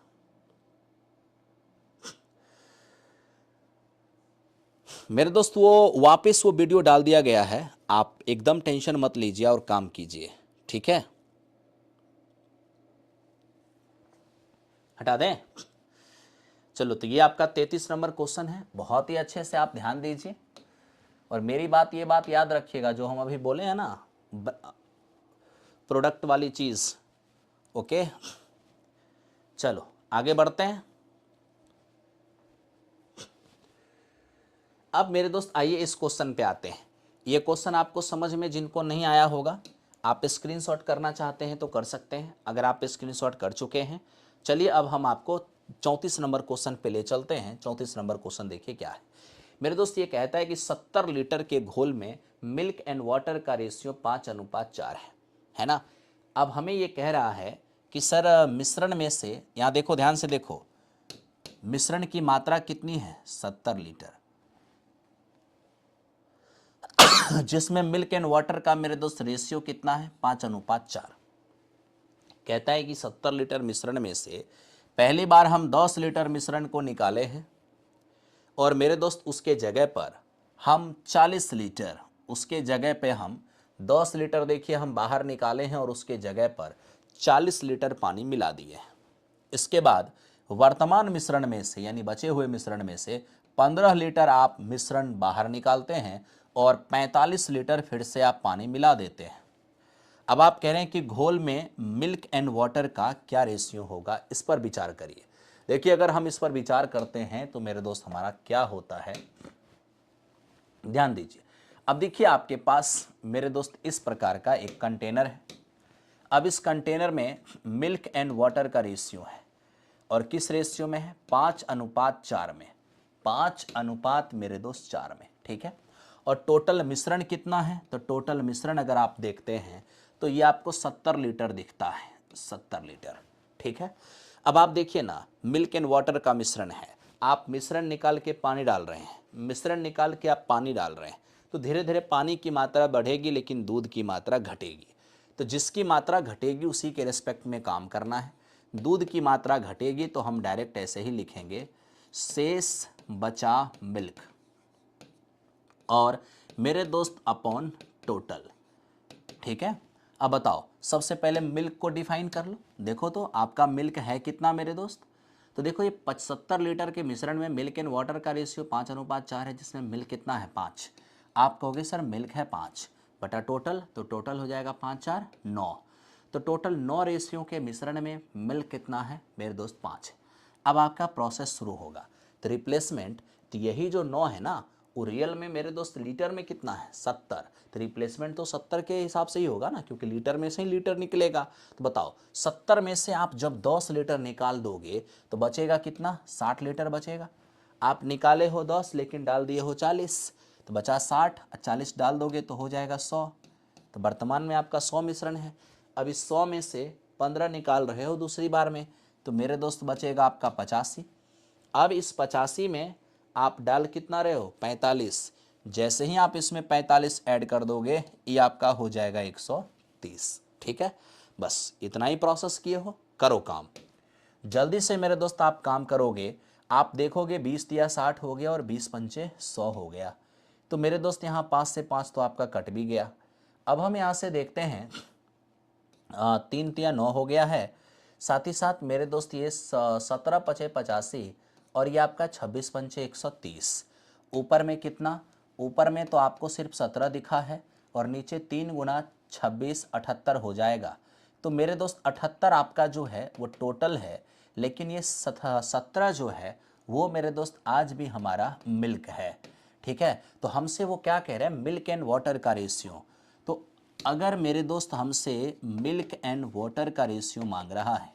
मेरे दोस्त वो वापस वो वीडियो डाल दिया गया है, आप एकदम टेंशन मत लीजिए और काम कीजिए, ठीक है, हटा दें। चलो तो ये आपका 33 नंबर क्वेश्चन है, बहुत ही अच्छे से आप ध्यान दीजिए और मेरी बात ये बात याद रखिएगा जो हम अभी बोले हैं ना प्रोडक्ट वाली चीज़, ओके। चलो आगे बढ़ते हैं। अब मेरे दोस्त आइए इस क्वेश्चन पे आते हैं। ये क्वेश्चन आपको समझ में जिनको नहीं आया होगा, आप स्क्रीनशॉट करना चाहते हैं तो कर सकते हैं, अगर आप स्क्रीनशॉट कर चुके हैं। चलिए अब हम आपको 34 नंबर क्वेश्चन पे ले चलते हैं। 34 नंबर क्वेश्चन देखिए क्या है मेरे दोस्त। ये कहता है कि 70 लीटर के घोल में मिल्क एंड वाटर का रेशियो 5:4 है ना। अब हमें ये कह रहा है कि सर मिश्रण में से, यहाँ देखो ध्यान से देखो, मिश्रण की मात्रा कितनी है 70 लीटर, जिसमें मिल्क एंड वाटर का मेरे दोस्त रेशियो कितना है 5:4। कहता है कि 70 लीटर मिश्रण में से पहली बार हम 10 लीटर मिश्रण को निकाले हैं और मेरे दोस्त उसके जगह पर हम 40 लीटर, उसके जगह पे हम 10 लीटर देखिए हम बाहर निकाले हैं और उसके जगह पर 40 लीटर पानी मिला दिए हैं। इसके बाद वर्तमान मिश्रण में से यानी बचे हुए मिश्रण में से 15 लीटर आप मिश्रण बाहर निकालते हैं और 45 लीटर फिर से आप पानी मिला देते हैं। अब आप कह रहे हैं कि घोल में मिल्क एंड वाटर का क्या रेशियो होगा, इस पर विचार करिए। देखिए अगर हम इस पर विचार करते हैं तो मेरे दोस्त हमारा क्या होता है, ध्यान दीजिए। अब देखिए आपके पास मेरे दोस्त इस प्रकार का एक कंटेनर है। अब इस कंटेनर में मिल्क एंड वाटर का रेशियो है और किस रेशियो में है 5:4 में, 5 मेरे दोस्त 4 में, ठीक है। और टोटल मिश्रण कितना है, तो टोटल मिश्रण अगर आप देखते हैं तो ये आपको 70 लीटर दिखता है, 70 लीटर, ठीक है। अब आप देखिए ना मिल्क एंड वाटर का मिश्रण है, आप मिश्रण निकाल के पानी डाल रहे हैं, मिश्रण निकाल के आप पानी डाल रहे हैं, तो धीरे धीरे पानी की मात्रा बढ़ेगी लेकिन दूध की मात्रा घटेगी। तो जिसकी मात्रा घटेगी उसी के रिस्पेक्ट में काम करना है। दूध की मात्रा घटेगी तो हम डायरेक्ट ऐसे ही लिखेंगे शेष बचा मिल्क और मेरे दोस्त अपॉन टोटल, ठीक है। अब बताओ सबसे पहले मिल्क को डिफाइन कर लो। देखो तो आपका मिल्क है कितना मेरे दोस्त, तो देखो ये 75 लीटर के मिश्रण में मिल्क एंड वाटर का रेशियो 5:4 है, जिसमें मिल्क कितना है 5। आप कहोगे सर मिल्क है 5 बटा टोटल, तो टोटल हो जाएगा 5×4 9, तो टोटल 9 रेशियो के मिश्रण में मिल्क कितना है मेरे दोस्त 5। अब आपका प्रोसेस शुरू होगा, तो रिप्लेसमेंट, तो यही जो 9 है ना वो रियल में मेरे दोस्त लीटर में कितना है 70, तो रिप्लेसमेंट तो 70 के हिसाब से ही होगा ना, क्योंकि लीटर में से ही लीटर निकलेगा। तो बताओ 70 में से आप जब 10 लीटर निकाल दोगे तो बचेगा कितना 60 लीटर बचेगा। आप निकाले हो 10 लेकिन डाल दिए हो 40, तो बचा 60, 40 डाल दोगे तो हो जाएगा 100। तो वर्तमान में आपका 100 मिश्रण है, अब इस 100 में से 15 निकाल रहे हो दूसरी बार में, तो मेरे दोस्त बचेगा आपका 85। अब इस 85 में आप डाल कितना रहे हो 45, जैसे ही आप इसमें 45 ऐड कर दोगे ये आपका हो जाएगा 130, ठीक है। बस इतना ही प्रोसेस किए हो, करो काम जल्दी से मेरे दोस्त। आप काम करोगे आप देखोगे 20 दिया 60 हो गया और 20×5 100 हो गया। तो मेरे दोस्त यहाँ 5 से 5 तो आपका कट भी गया। अब हम यहाँ से देखते हैं 3 तिया 9 हो गया है, साथ ही साथ मेरे दोस्त ये 17×5 85 और ये आपका 26 पंचे 130। ऊपर में कितना, ऊपर में तो आपको सिर्फ 17 दिखा है और नीचे 3 गुना 26 78 हो जाएगा। तो मेरे दोस्त 78 आपका जो है वो टोटल है, लेकिन ये 17 जो है वो मेरे दोस्त आज भी हमारा मिल्क है। ठीक है, तो हमसे वो क्या कह रहे हैं, मिल्क एंड वाटर का रेशियो। तो अगर मेरे दोस्त हमसे मिल्क एंड वाटर का रेशियो मांग रहा है,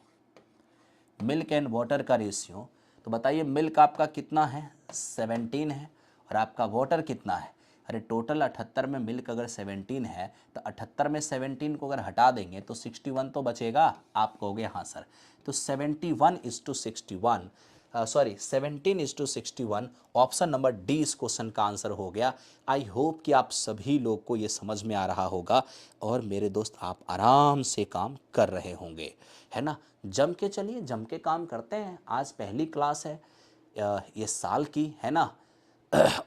मिल्क एंड वाटर का रेशियो, तो बताइए मिल्क आपका कितना है, 17 है, और आपका वाटर कितना है। अरे टोटल 78 में मिल्क अगर 17 है तो 78 में 17 को अगर हटा देंगे तो 61 तो बचेगा। आप कहोगे हाँ सर, तो 71:61, सॉरी 17:61, ऑप्शन नंबर डी इस क्वेश्चन का आंसर हो गया। आई होप कि आप सभी लोग को ये समझ में आ रहा होगा और मेरे दोस्त आप आराम से काम कर रहे होंगे, है ना। जम के चलिए, जम के काम करते हैं। आज पहली क्लास है ये साल की, है ना।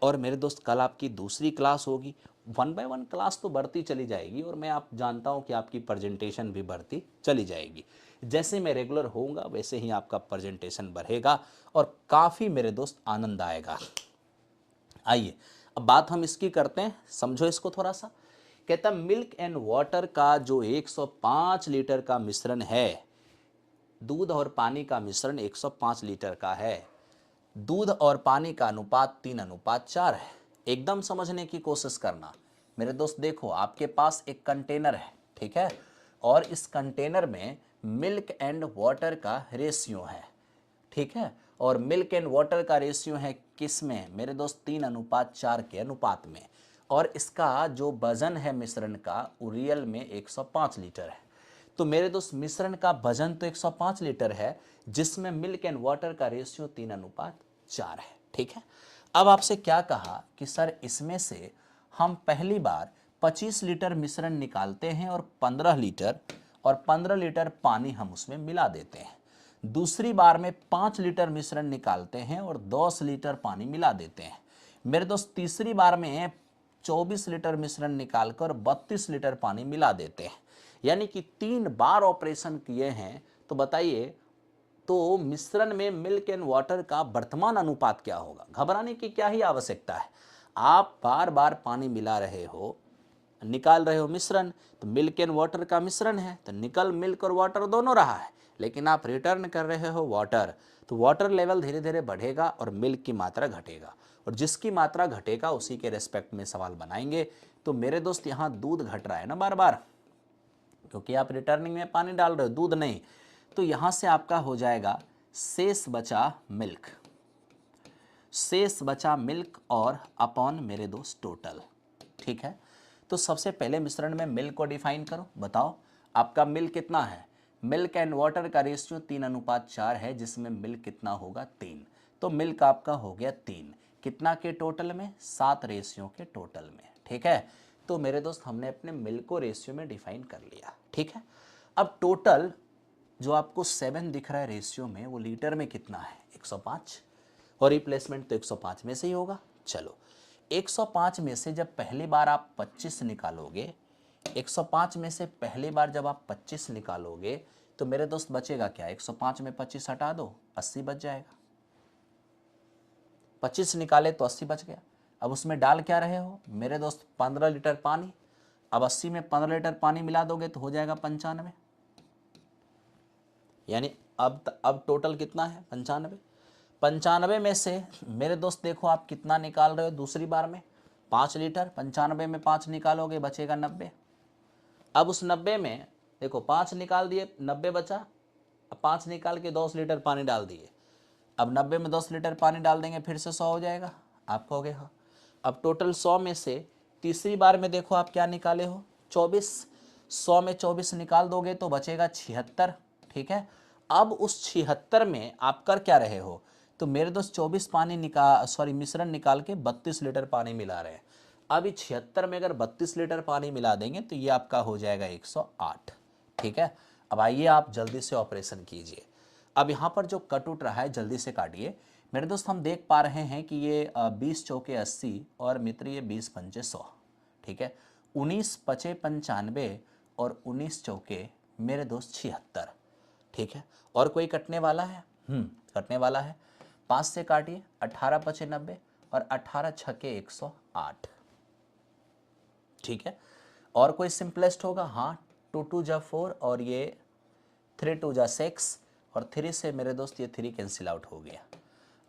और मेरे दोस्त कल आपकी दूसरी क्लास होगी। 1 बाय 1 क्लास तो बढ़ती चली जाएगी और मैं आप जानता हूँ कि आपकी प्रेजेंटेशन भी बढ़ती चली जाएगी। जैसे मैं रेगुलर होऊंगा वैसे ही आपका प्रेजेंटेशन बढ़ेगा और काफ़ी मेरे दोस्त आनंद आएगा। आइए अब बात हम इसकी करते हैं, समझो इसको थोड़ा सा। कहता मिल्क एंड वाटर का जो 105 लीटर का मिश्रण है, दूध और पानी का मिश्रण 105 लीटर का है, दूध और पानी का अनुपात 3:4 है। एकदम समझने की कोशिश करना मेरे दोस्त। देखो आपके पास एक कंटेनर है, ठीक है, और इस कंटेनर में मिल्क एंड वाटर का रेशियो है, ठीक है, और मिल्क एंड वाटर का रेशियो है किस में मेरे दोस्त, 3:4 के अनुपात में, और इसका जो वजन है मिश्रण का वो रियल में 105 लीटर है। तो मेरे दोस्त मिश्रण का वजन तो 105 लीटर है, जिसमें मिल्क एंड वाटर का रेशियो 3:4 है, ठीक है। अब आपसे क्या कहा कि सर इसमें से हम पहली बार 25 लीटर मिश्रण निकालते हैं और 15 लीटर पानी हम उसमें मिला देते हैं। दूसरी बार में 5 लीटर मिश्रण निकालते हैं और 10 लीटर पानी मिला देते हैं। मेरे दोस्त तीसरी बार में 24 लीटर मिश्रण निकालकर 32 लीटर पानी मिला देते हैं। यानी कि 3 बार ऑपरेशन किए हैं। तो बताइए तो मिश्रण में मिल्क एंड वाटर का वर्तमान अनुपात क्या होगा। घबराने की क्या ही आवश्यकता है, आप बार बार पानी मिला रहे हो, निकाल रहे हो मिश्रण, तो मिल्क एंड वाटर का मिश्रण है तो निकल मिल्क और वाटर दोनों रहा है, लेकिन आप रिटर्न कर रहे हो वाटर, तो वाटर लेवल धीरे धीरे बढ़ेगा और मिल्क की मात्रा घटेगा, और जिसकी मात्रा घटेगा उसी के रेस्पेक्ट में सवाल बनाएंगे। तो मेरे दोस्त यहाँ दूध घट रहा है ना बार बार, क्योंकि आप रिटर्निंग में पानी डाल रहे हो, दूध नहीं। तो यहाँ से आपका हो जाएगा शेष बचा मिल्क, शेष बचा मिल्क और अपॉन मेरे दोस्त टोटल, ठीक है। तो सबसे पहले मिश्रण में मिल्क को डिफाइन करो, बताओ आपका मिल्क कितना है। मिल्क एंड वाटर का रेशियो 3:4 है, जिसमें मिल्क कितना होगा 3, तो मिल्क आपका हो गया 3, कितना के टोटल में, 7 रेशियो के टोटल में, ठीक है। तो मेरे दोस्त हमने अपने मिल्क को रेशियो में डिफाइन कर लिया, ठीक है। अब टोटल जो आपको 7 दिख रहा है रेशियो में, वो लीटर में कितना है 105, और रिप्लेसमेंट तो 105 में से ही होगा। चलो 105 में से जब पहली बार आप 25 निकालोगे, 105 में से पहली बार जब आप 25 निकालोगे तो मेरे दोस्त बचेगा क्या, 105 में 25 हटा दो, 80 बच जाएगा। 25 निकाले तो 80 बच गया। अब उसमें डाल क्या रहे हो मेरे दोस्त, 15 लीटर पानी। अब 80 में 15 लीटर पानी मिला दोगे तो हो जाएगा 95, यानी अब टोटल कितना है 95। 95 में से मेरे दोस्त देखो आप कितना निकाल रहे हो दूसरी बार में, 5 लीटर। 95 में 5 निकालोगे बचेगा 90। अब उस 90 में देखो 5 निकाल दिए, 90 बचा। अब 5 निकाल के 10 लीटर पानी डाल दिए। अब 90 में 10 लीटर पानी डाल देंगे, फिर से 100 हो जाएगा, आप कहोगे हाँ। अब टोटल 100 में से तीसरी बार में देखो आप क्या निकाले हो, 24। 100 में 24 निकाल दोगे तो बचेगा 76, ठीक है। अब उस 76 में आप कर क्या रहे हो, तो मेरे दोस्त 24 मिश्रण निकाल के 32 लीटर पानी मिला रहे हैं। अब इस 76 में अगर 32 लीटर पानी मिला देंगे तो ये आपका हो जाएगा 108, ठीक है। अब आइए आप जल्दी से ऑपरेशन कीजिए। अब यहाँ पर जो कट उठ रहा है जल्दी से काटिए मेरे दोस्त। हम देख पा रहे हैं कि ये 20 चौके 80 और मित्र ये 20 पंचे 100, ठीक है। 19 पचे 95 और 19 चौके मेरे दोस्त 76, ठीक है। और कोई कटने वाला है, कटने वाला है। 5 से काटिए, 18 पचे 90 और 18 छके 108। ठीक है, और कोई सिंपलेस्ट होगा? हाँ, 2 2 जा 4 और ये 3 2 जा 6 और 3 से मेरे दोस्त ये 3 कैंसिल आउट हो गया।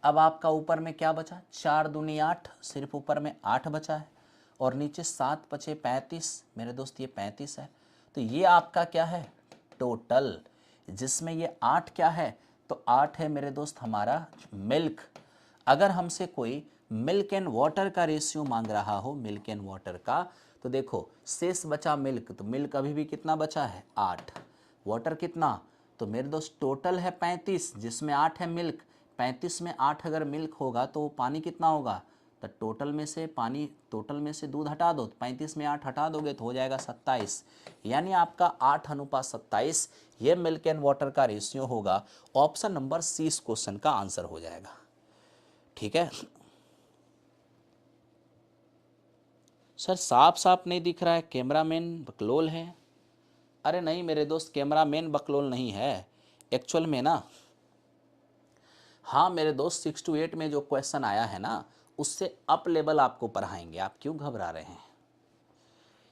अब आपका ऊपर में क्या बचा? 4 दूनी 8, सिर्फ ऊपर में 8 बचा है और नीचे 7 पचे 35, मेरे दोस्त ये 35 है। तो ये आपका क्या है? टोटल, जिसमें ये 8 क्या है? तो 8 है मेरे दोस्त हमारा मिल्क। अगर हमसे कोई मिल्क एंड वाटर का रेशियो मांग रहा हो, मिल्क एंड वाटर का, तो देखो शेष बचा मिल्क, तो मिल्क अभी भी कितना बचा है? 8। वाटर कितना? तो मेरे दोस्त टोटल है 35, जिसमें 8 है मिल्क। 35 में 8 अगर मिल्क होगा तो पानी कितना होगा? तो टोटल में से पानी, टोटल में से दूध हटा दो, 35 में 8 हटा दोगे तो हो जाएगा 27। यानी आपका 8:27 ये मिल्क एंड वाटर का रेशियो होगा। ऑप्शन नंबर सी इस क्वेश्चन का आंसर हो जाएगा। ठीक है सर, साफ साफ नहीं दिख रहा है, कैमरामैन बकलोल है। अरे नहीं मेरे दोस्त, कैमरामैन बकलोल नहीं है एक्चुअल में ना। हाँ मेरे दोस्त, 6 to 8 में जो क्वेश्चन आया है ना, उससे अप लेवल आपको पढ़ाएंगे, आप क्यों घबरा रहे हैं?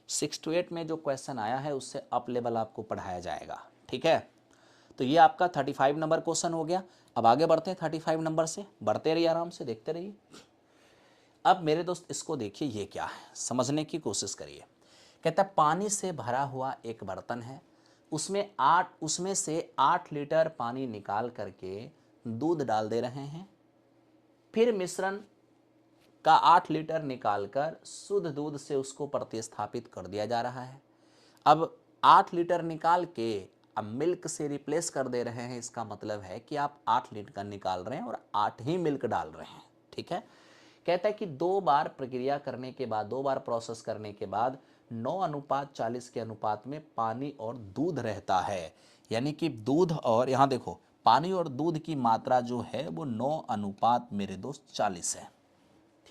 6 to 8 में जो क्वेश्चन आया है उससे अप लेवल आपको पढ़ाया जाएगा। ठीक है, तो ये आपका 35 नंबर क्वेश्चन हो गया। अब आगे बढ़ते हैं 35 नंबर से, बढ़ते रहिए, आराम से देखते रहिए। अब मेरे दोस्त इसको देखिए, ये क्या है समझने की कोशिश करिए। कहता है पानी से भरा हुआ एक बर्तन है, उसमें से 8 लीटर पानी निकाल करके दूध डाल दे रहे हैं, फिर मिश्रण का 8 लीटर निकालकर शुद्ध दूध से उसको प्रतिस्थापित कर दिया जा रहा है। अब 8 लीटर निकाल के अब मिल्क से रिप्लेस कर दे रहे हैं, इसका मतलब है कि आप 8 लीटर निकाल रहे हैं और 8 ही मिल्क डाल रहे हैं। ठीक है, कहता है कि 2 बार प्रक्रिया करने के बाद, 2 बार प्रोसेस करने के बाद 9:40 के अनुपात में पानी और दूध रहता है। यानी कि दूध और, यहाँ देखो पानी और दूध की मात्रा जो है वो 9 मेरे दोस्त 40 है।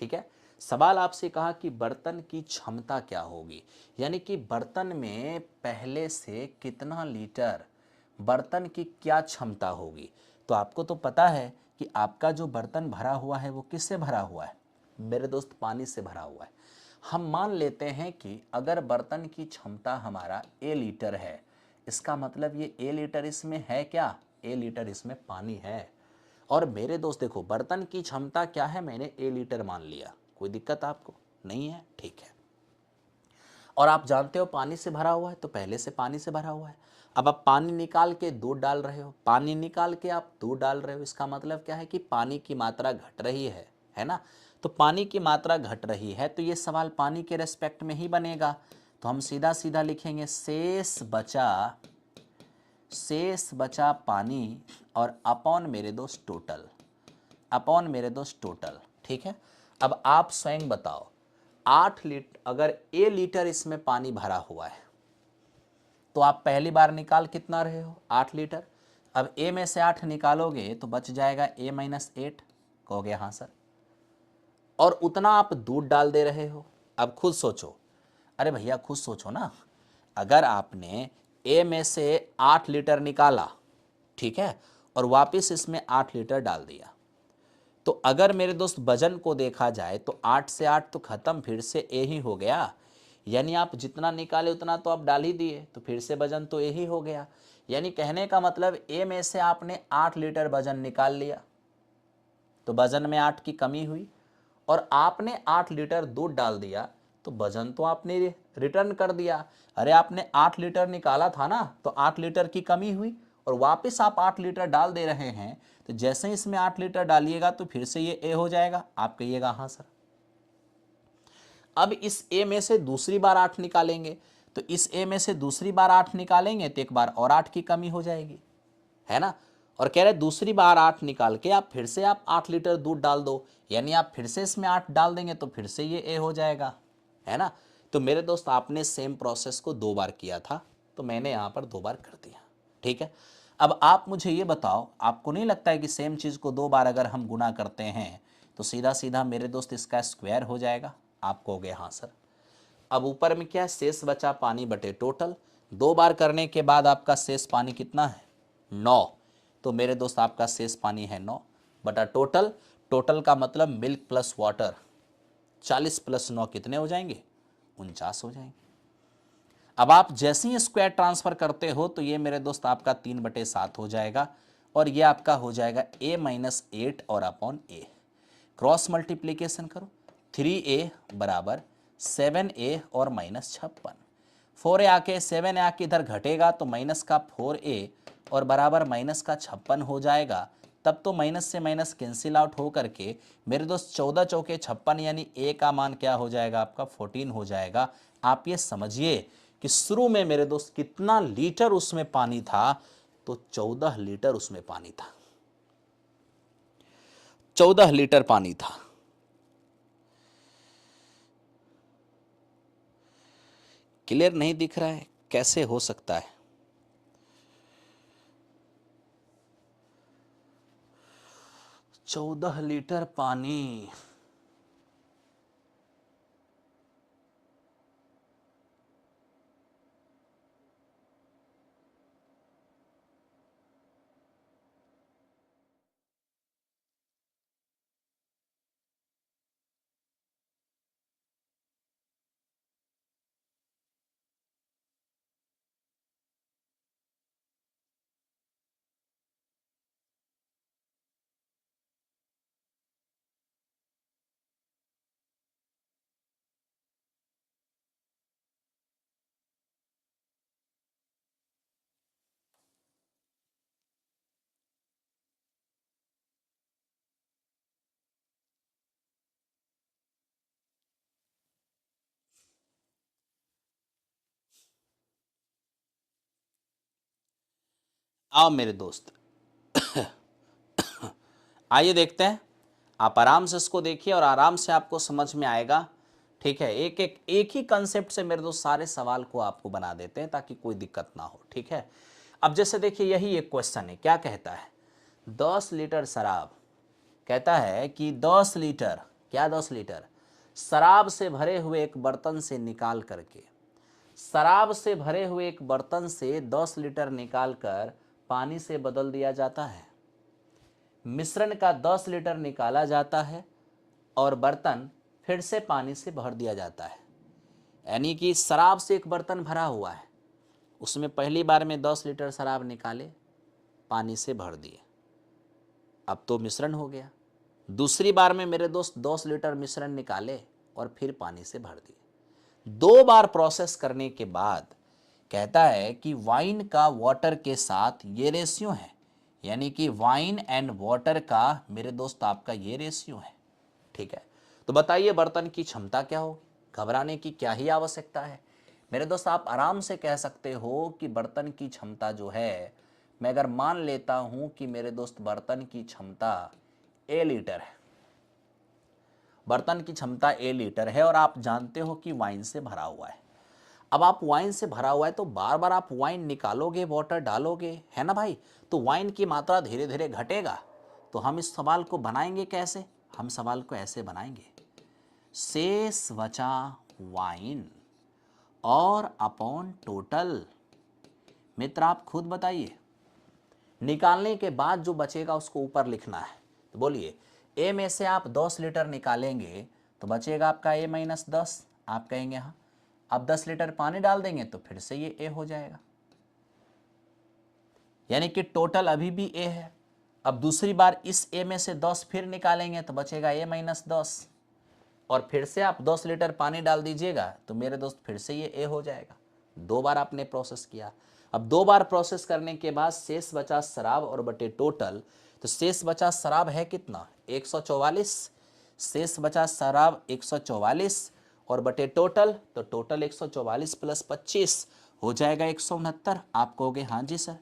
ठीक है, सवाल आपसे कहा कि बर्तन की क्षमता क्या होगी, यानी कि बर्तन में पहले से कितना लीटर, बर्तन की क्या क्षमता होगी। तो आपको तो पता है कि आपका जो बर्तन भरा हुआ है वो किससे भरा हुआ है मेरे दोस्त? पानी से भरा हुआ है। हम मान लेते हैं कि अगर बर्तन की क्षमता हमारा A लीटर है, इसका मतलब ये A लीटर इसमें है क्या? A लीटर इसमें पानी है। और मेरे दोस्त देखो, बर्तन की क्षमता क्या है, मैंने A लीटर मान लिया, कोई दिक्कत आपको नहीं है? ठीक है, और आप जानते हो पानी से भरा हुआ है, तो पहले से पानी से भरा हुआ है। अब आप पानी निकाल के दूध डाल रहे हो, पानी निकाल के आप दूध डाल रहे हो, इसका मतलब क्या है कि पानी की मात्रा घट रही है ना। तो पानी की मात्रा घट रही है, तो ये सवाल पानी के रेस्पेक्ट में ही बनेगा। तो हम सीधा सीधा लिखेंगे शेष बचा पानी और अपॉन मेरे दोस्त टोटल, अपॉन मेरे दोस्त टोटल। ठीक है, अब आप स्वयं बताओ, 8 लीटर, अगर A लीटर इसमें पानी भरा हुआ है तो आप पहली बार निकाल कितना रहे हो? 8 लीटर। अब A में से 8 निकालोगे तो बच जाएगा A - 8, कहोगे हाँ सर, और उतना आप दूध डाल दे रहे हो। अब खुद सोचो, अरे भैया खुद सोचो ना, अगर आपने A में से 8 लीटर निकाला, ठीक है, और वापस इसमें 8 लीटर डाल दिया, तो अगर मेरे दोस्त वजन को देखा जाए तो 8 से 8 तो खत्म, फिर से A ही हो गया। यानी आप जितना निकाले उतना तो आप डाल ही दिए, तो फिर से वजन तो A ही हो गया। यानी कहने का मतलब A में से आपने 8 लीटर वजन निकाल लिया, तो वजन में 8 की कमी हुई, और आपने 8 लीटर दूध डाल दिया, तो वजन तो आपने रिटर्न कर दिया। अरे आपने 8 लीटर निकाला था ना, तो 8 लीटर की कमी हुई और वापस आप 8 लीटर डाल दे रहे हैं, तो जैसे ही इसमें 8 लीटर डालिएगा तो फिर से ये A हो जाएगा। आप कहिएगा हाँ सर। अब इस A में से दूसरी बार 8 निकालेंगे, तो इस A में से दूसरी बार 8 निकालेंगे तो एक बार और 8 की कमी हो जाएगी, है ना। और कह रहे दूसरी बार 8 निकाल के आप फिर से आप 8 लीटर दूध डाल दो, यानी आप फिर से इसमें 8 डाल देंगे तो फिर से ये A हो जाएगा, है ना। तो मेरे दोस्त आपने सेम प्रोसेस को 2 बार किया था, तो मैंने यहाँ पर 2 बार कर दिया। ठीक है, अब आप मुझे ये बताओ, आपको नहीं लगता है कि सेम चीज़ को 2 बार अगर हम गुना करते हैं तो सीधा सीधा मेरे दोस्त इसका स्क्वायर हो जाएगा? आप कहोगे हाँ सर। अब ऊपर में क्या है, शेष बचा पानी बटे टोटल। 2 बार करने के बाद आपका शेष पानी कितना है? 9। तो मेरे दोस्त आपका शेष पानी है 9। बटा टोटल, टोटल का मतलब मिल्क प्लस वाटर, 40 प्लस 9 कितने हो जाएंगे, 49 हो जाएंगे। अब आप जैसे ही स्क्वायर ट्रांसफर करते हो तो ये मेरे दोस्त आपका 3/7 हो जाएगा और ये आपका हो जाएगा a-8 और अपॉन a। क्रॉस मल्टीप्लीकेशन करो, 3a बराबर 7a और -56। 4a आके 7a आके इधर घटेगा तो माइनस का 4a और बराबर माइनस का 56 हो जाएगा। तब तो माइनस से माइनस कैंसिल आउट हो करके मेरे दोस्त 14 चौके 56 यानी a का मान क्या हो जाएगा आपका 14 हो जाएगा। आप ये समझिए कि शुरू में मेरे दोस्त कितना लीटर उसमें पानी था, तो 14 लीटर उसमें पानी था, 14 लीटर पानी था। क्लियर नहीं दिख रहा है, कैसे हो सकता है? 14 लीटर पानी। आओ मेरे दोस्त, आइए देखते हैं। आप आराम से इसको देखिए और आराम से आपको समझ में आएगा। ठीक है, एक ही कंसेप्ट से मेरे दोस्त सारे सवाल को आपको बना देते हैं ताकि कोई दिक्कत ना हो। ठीक है, अब जैसे देखिए यही एक क्वेश्चन है, क्या कहता है, 10 लीटर शराब, कहता है कि 10 लीटर, क्या 10 लीटर शराब से भरे हुए एक बर्तन से निकाल करके, शराब से भरे हुए एक बर्तन से 10 लीटर निकालकर पानी से बदल दिया जाता है। मिश्रण का 10 लीटर निकाला जाता है और बर्तन फिर से पानी से भर दिया जाता है। यानी कि शराब से एक बर्तन भरा हुआ है, उसमें पहली बार में 10 लीटर शराब निकाले, पानी से भर दिए, अब तो मिश्रण हो गया। दूसरी बार में मेरे दोस्त 10 लीटर मिश्रण निकाले और फिर पानी से भर दिए। 2 बार प्रोसेस करने के बाद कहता है कि वाइन का वाटर के साथ ये रेशियो है, यानी कि वाइन एंड वाटर का मेरे दोस्त आपका ये रेशियो है। ठीक है, तो बताइए बर्तन की क्षमता क्या होगी? घबराने की क्या ही आवश्यकता है मेरे दोस्त, आप आराम से कह सकते हो कि बर्तन की क्षमता जो है, मैं अगर मान लेता हूं कि मेरे दोस्त बर्तन की क्षमता a लीटर है, बर्तन की क्षमता a लीटर है और आप जानते हो कि वाइन से भरा हुआ है। अब आप वाइन से भरा हुआ है तो बार बार आप वाइन निकालोगे, वाटर डालोगे, है ना भाई, तो वाइन की मात्रा धीरे धीरे घटेगा। तो हम इस सवाल को बनाएंगे कैसे? हम सवाल को ऐसे बनाएंगे, शेष बचा वाइन और अपॉन टोटल। मित्र आप खुद बताइए, निकालने के बाद जो बचेगा उसको ऊपर लिखना है। तो बोलिए, ए में से आप 10 लीटर निकालेंगे तो बचेगा आपका a-10। आप कहेंगे हाँ, अब 10 लीटर पानी डाल देंगे तो फिर से ये a हो जाएगा, यानी कि टोटल अभी भी a है। अब दूसरी बार इस a में से 10 फिर निकालेंगे तो बचेगा a-10 और फिर से आप 10 लीटर पानी डाल दीजिएगा तो मेरे दोस्त फिर से ये a हो जाएगा। 2 बार आपने प्रोसेस किया। अब 2 बार प्रोसेस करने के बाद शेष बचा शराब और बटे टोटल, तो शेष बचा शराब है कितना, 144। शेष बचा शराब 144 और बटे टोटल, तो टोटल 144 प्लस 25 हो जाएगा 169। आप कहोगे हाँ जी सर,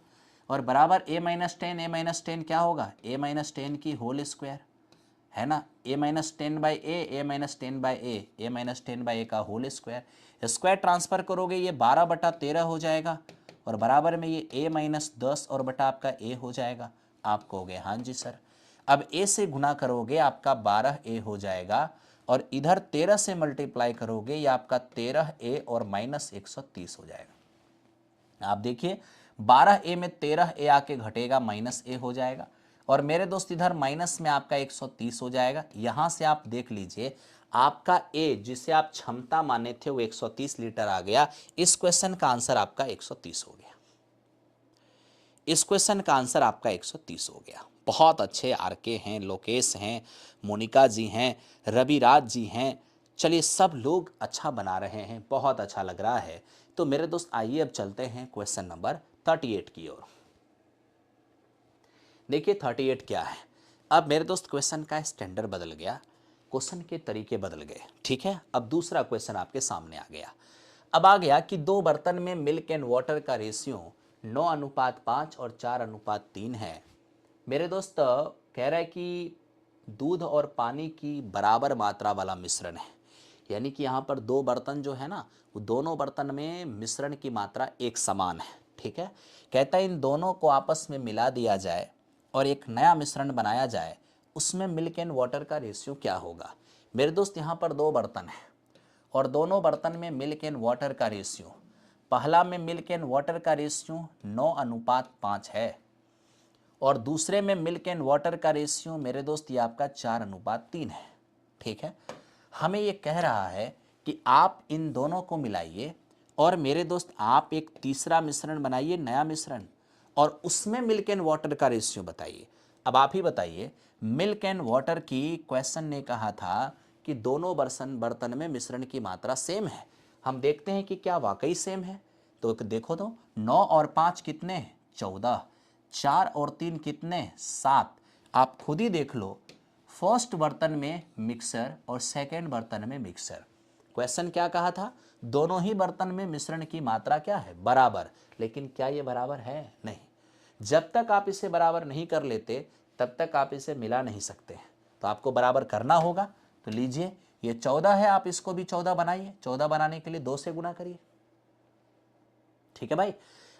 और बराबर a-10 क्या होगा, a-10 की होल स्क्वायर, है ना, a-10/a का होल स्क्वायर, स्क्वायर ट्रांसफर करोगे ये 12/13 हो जाएगा और बराबर में ये a-10 और बटा आपका a हो जाएगा। आप कहोगे हाँ जी सर। अब a से गुना करोगे आपका 12a हो जाएगा और इधर 13 से मल्टीप्लाई करोगे ये आपका 13a और -130 हो जाएगा। आप देखिए 12a में 13a आके घटेगा, -a हो जाएगा और मेरे दोस्त इधर माइनस में आपका 130 हो जाएगा। यहां से आप देख लीजिए आपका ए जिसे आप क्षमता माने थे वो 130 लीटर आ गया। इस क्वेश्चन का आंसर आपका 130 हो गया। इस क्वेश्चन का आंसर आपका 130 हो गया। बहुत अच्छे आरके हैं, लोकेश हैं, मोनिका जी हैं, रविराज जी हैं। चलिए सब लोग अच्छा बना रहे हैं, बहुत अच्छा लग रहा है। तो मेरे दोस्त आइए अब चलते हैं क्वेश्चन नंबर 38 की ओर। देखिए 38 क्या है। अब मेरे दोस्त क्वेश्चन का स्टैंडर्ड बदल गया, क्वेश्चन के तरीके बदल गए। ठीक है, अब दूसरा क्वेश्चन आपके सामने आ गया। अब आ गया कि दो बर्तन में मिल्क एंड वाटर का रेशियो 9:5 और 4:3 है। मेरे दोस्त कह रहा है कि दूध और पानी की बराबर मात्रा वाला मिश्रण है। यानी कि यहाँ पर दो बर्तन जो है ना, वो दोनों बर्तन में मिश्रण की मात्रा एक समान है। ठीक है, कहता है इन दोनों को आपस में मिला दिया जाए और एक नया मिश्रण बनाया जाए, उसमें मिल्क एंड वाटर का रेशियो क्या होगा। मेरे दोस्त यहाँ पर दो बर्तन हैं और दोनों बर्तन में मिल्क एंड वाटर का रेशियो, पहला में मिल्क एंड वाटर का रेशियो 9:5 है और दूसरे में मिल्क एंड वाटर का रेशियो मेरे दोस्त ये आपका 4:3 है। ठीक है, हमें ये कह रहा है कि आप इन दोनों को मिलाइए और मेरे दोस्त आप एक तीसरा मिश्रण बनाइए, नया मिश्रण, और उसमें मिल्क एंड वाटर का रेशियो बताइए। अब आप ही बताइए, मिल्क एंड वाटर की क्वेश्चन ने कहा था कि दोनों बर्तन में मिश्रण की मात्रा सेम है। हम देखते हैं कि क्या वाकई सेम है। तो देखो तो 9 और 5 कितने, 14, 4 और 3 कितने, 7। आप खुद ही देख लो, फर्स्ट बर्तन में मिक्सर और सेकेंड बर्तन में मिक्सर। क्वेश्चन क्या कहा था, दोनों ही बर्तन में मिश्रण की मात्रा क्या है, बराबर। लेकिन क्या ये बराबर है, नहीं। जब तक आप इसे बराबर नहीं कर लेते तब तक आप इसे मिला नहीं सकते। तो आपको बराबर करना होगा। तो लीजिए ये 14 है, आप इसको भी 14 बनाइए। 14 बनाने के लिए 2 से गुना करिए। ठीक है भाई।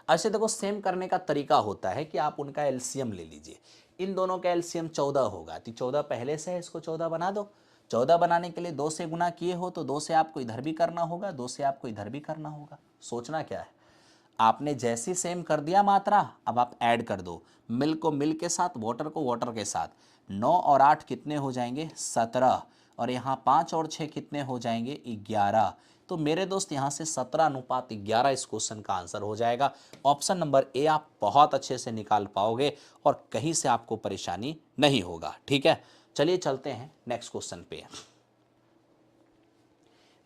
ऐसे देखो सेम करने का तरीका होता है कि आप उनका एलसीएम ले लीजिए। इन दोनों का एलसीएम 14 होगा, तो 14 पहले से है, इसको 14 बना दो। 14 बनाने के लिए 2 से गुना किए हो तो 2 से आपको इधर भी करना होगा, 2 से आपको इधर भी करना होगा। सोचना क्या है, आपने जैसी सेम कर दिया मात्रा, अब आप ऐड कर दो। मिल्क को मिल्क के साथ, वाटर को वाटर के साथ। 9 और 8 कितने हो जाएंगे, 17, और यहाँ 5 और 6 कितने हो जाएंगे, 11। तो मेरे दोस्त यहाँ से 17:11 इस क्वेश्चन का आंसर हो जाएगा। ऑप्शन नंबर ए आप बहुत अच्छे से निकाल पाओगे और कहीं से आपको परेशानी नहीं होगा। ठीक है, चलिए चलते हैं नेक्स्ट क्वेश्चन पे।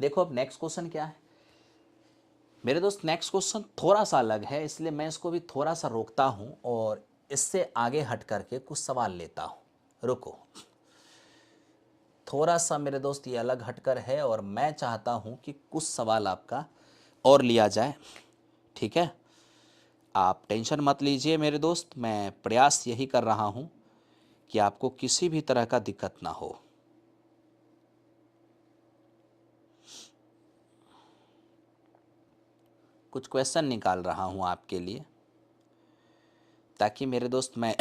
देखो अब नेक्स्ट क्वेश्चन क्या है मेरे दोस्त। नेक्स्ट क्वेश्चन थोड़ा सा अलग है, इसलिए मैं इसको भी थोड़ा सा रोकता हूं और इससे आगे हट करके कुछ सवाल लेता हूं। रुको, थोड़ा सा मेरे दोस्त ये अलग हटकर है और मैं चाहता हूं कि कुछ सवाल आपका और लिया जाए। ठीक है, आप टेंशन मत लीजिए मेरे दोस्त, मैं प्रयास यही कर रहा हूं कि आपको किसी भी तरह का दिक्कत ना हो। कुछ क्वेश्चन निकाल रहा हूं आपके लिए ताकि मेरे दोस्त मैं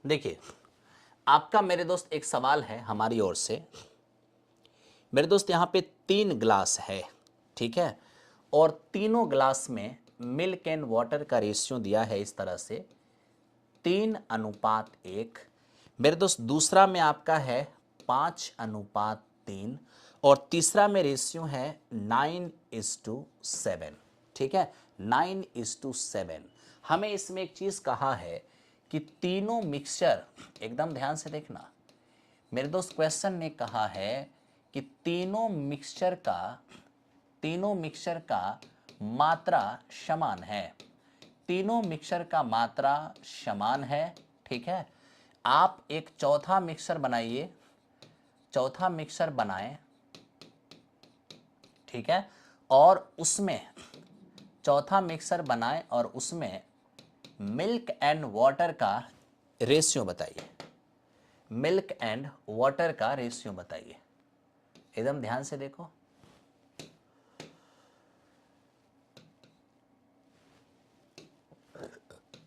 देखिए आपका मेरे दोस्त एक सवाल है हमारी ओर से। मेरे दोस्त यहाँ पे 3 ग्लास है, ठीक है, और तीनों ग्लास में मिल्क एंड वाटर का रेशियो दिया है इस तरह से 3:1। मेरे दोस्त दूसरा में आपका है 5:3 और तीसरा में रेशियो है 9:7। ठीक है, 9:7। हमें इसमें एक चीज कहा है कि तीनों मिक्सचर, एकदम ध्यान से देखना मेरे दोस्त, क्वेश्चन ने कहा है कि तीनों मिक्सचर का मात्रा समान है। तीनों मिक्सचर का मात्रा समान है। ठीक है, आप एक चौथा मिक्सचर बनाइए, चौथा मिक्सचर बनाएं। ठीक है, और उसमें चौथा मिक्सर बनाएं और उसमें मिल्क एंड वाटर का रेशियो बताइए। मिल्क एंड वाटर का रेशियो बताइए। एकदम ध्यान से देखो।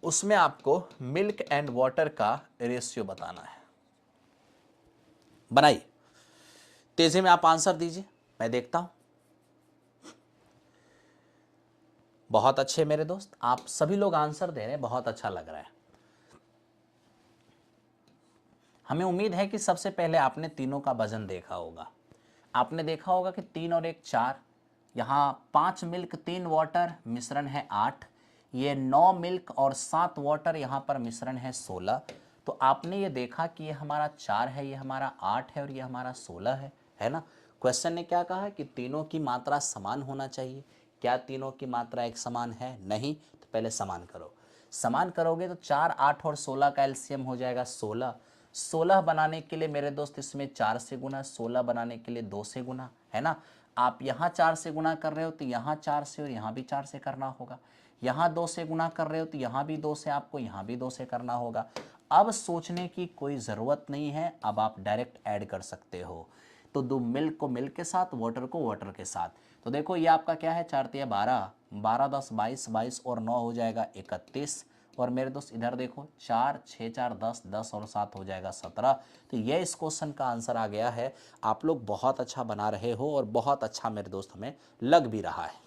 उसमें आपको मिल्क एंड वाटर का रेशियो बताना है। बनाइए, तेजी में आप आंसर दीजिए, मैं देखता हूं। बहुत अच्छे मेरे दोस्त, आप सभी लोग आंसर दे रहे हैं, बहुत अच्छा लग रहा है। हमें उम्मीद है कि सबसे पहले आपने तीनों का वजन देखा होगा। आपने देखा होगा कि 3 और 1 4, यहाँ 5 मिल्क 3 वाटर मिश्रण है 8, ये 9 मिल्क और 7 वाटर यहाँ पर मिश्रण है 16। तो आपने ये देखा कि ये हमारा 4 है, ये हमारा 8 है और ये हमारा 16 है ना। क्वेश्चन ने क्या कहा कि तीनों की मात्रा समान होना चाहिए। क्या तीनों की मात्रा एक समान है? नहीं। तो पहले समान करो। समान करोगे तो 4 8 और 16 का एलसीएम हो जाएगा 16। 16 बनाने के लिए मेरे दोस्त इसमें 4 से गुना, 16 बनाने के लिए 2 से गुना, है ना। आप यहाँ 4 से गुना कर रहे हो तो यहाँ 4 से और यहाँ भी 4 से करना होगा। यहाँ 2 से गुना कर रहे हो तो यहाँ भी 2 से, आपको यहाँ भी 2 से करना होगा। अब सोचने की कोई ज़रूरत नहीं है, अब आप डायरेक्ट ऐड कर सकते हो। तो दो मिल्क को मिल्क के साथ, वाटर को वाटर के साथ। तो देखो ये आपका क्या है, 4 तिया 12, 12 10 22, 22 और 9 हो जाएगा 31। और मेरे दोस्त इधर देखो, 4 6 4 10, 10 और 7 हो जाएगा 17। तो ये इस क्वेश्चन का आंसर आ गया है। आप लोग बहुत अच्छा बना रहे हो और बहुत अच्छा मेरे दोस्त हमें लग भी रहा है।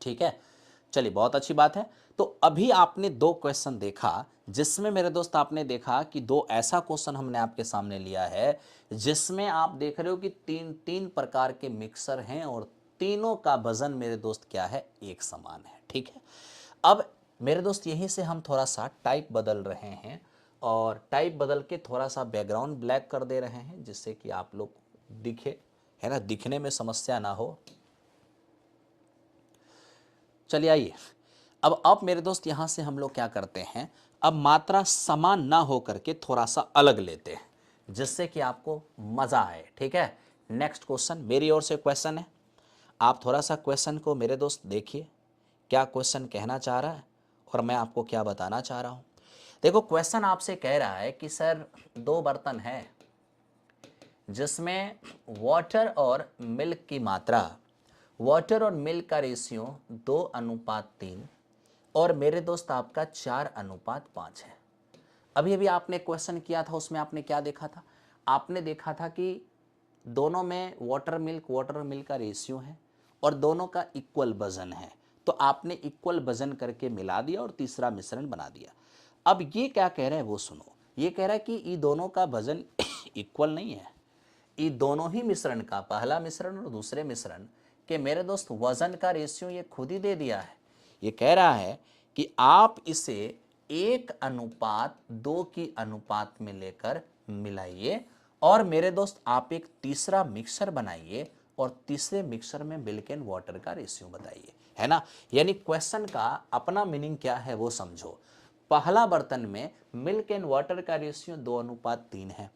ठीक है, चलिए बहुत अच्छी बात है। तो अभी आपने 2 क्वेश्चन देखा, जिसमें मेरे दोस्त आपने देखा कि 2 ऐसा क्वेश्चन हमने आपके सामने लिया है जिसमें आप देख रहे हो कि 3 प्रकार के मिक्सर हैं और तीनों का वजन मेरे दोस्त क्या है, एक समान है। ठीक है, अब मेरे दोस्त यहीं से हम थोड़ा सा टाइप बदल रहे हैं और टाइप बदल के थोड़ा सा बैकग्राउंड ब्लैक कर दे रहे हैं, जिससे कि आप लोग दिखे, है ना, दिखने में समस्या ना हो। चलिए आइए, अब मेरे दोस्त यहाँ से हम लोग क्या करते हैं, अब मात्रा समान ना हो करके थोड़ा सा अलग लेते हैं, जिससे कि आपको मज़ा आए। ठीक है, नेक्स्ट क्वेश्चन मेरी ओर से क्वेश्चन है। आप थोड़ा सा क्वेश्चन को मेरे दोस्त देखिए, क्या क्वेश्चन कहना चाह रहा है और मैं आपको क्या बताना चाह रहा हूँ। देखो क्वेश्चन आपसे कह रहा है कि सर 2 बर्तन है जिसमें वाटर और मिल्क की मात्रा, वाटर और मिल्क का रेशियो 2:3 और मेरे दोस्त आपका 4:5 है। अभी अभी आपने क्वेश्चन किया था, उसमें आपने क्या देखा था, आपने देखा था कि दोनों में वाटर मिल्क का रेशियो है और दोनों का इक्वल वजन है। तो आपने इक्वल वजन करके मिला दिया और तीसरा मिश्रण बना दिया। अब ये क्या कह रहे हैं वो सुनो, ये कह रहा है कि ये दोनों का वजन इक्वल नहीं है। ये दोनों ही मिश्रण का, पहला मिश्रण और दूसरे मिश्रण के मेरे दोस्त वजन का रेशियो ये खुद ही दे दिया है। ये कह रहा है कि आप इसे 1:2 की अनुपात में लेकर मिलाइए और मेरे दोस्त आप एक तीसरा मिक्सर बनाइए और तीसरे मिक्सर में मिल्क एंड वाटर का रेशियो बताइए, है ना। यानी क्वेश्चन का अपना मीनिंग क्या है वो समझो। पहला बर्तन में मिल्क एंड वाटर का रेशियो 2:3 है,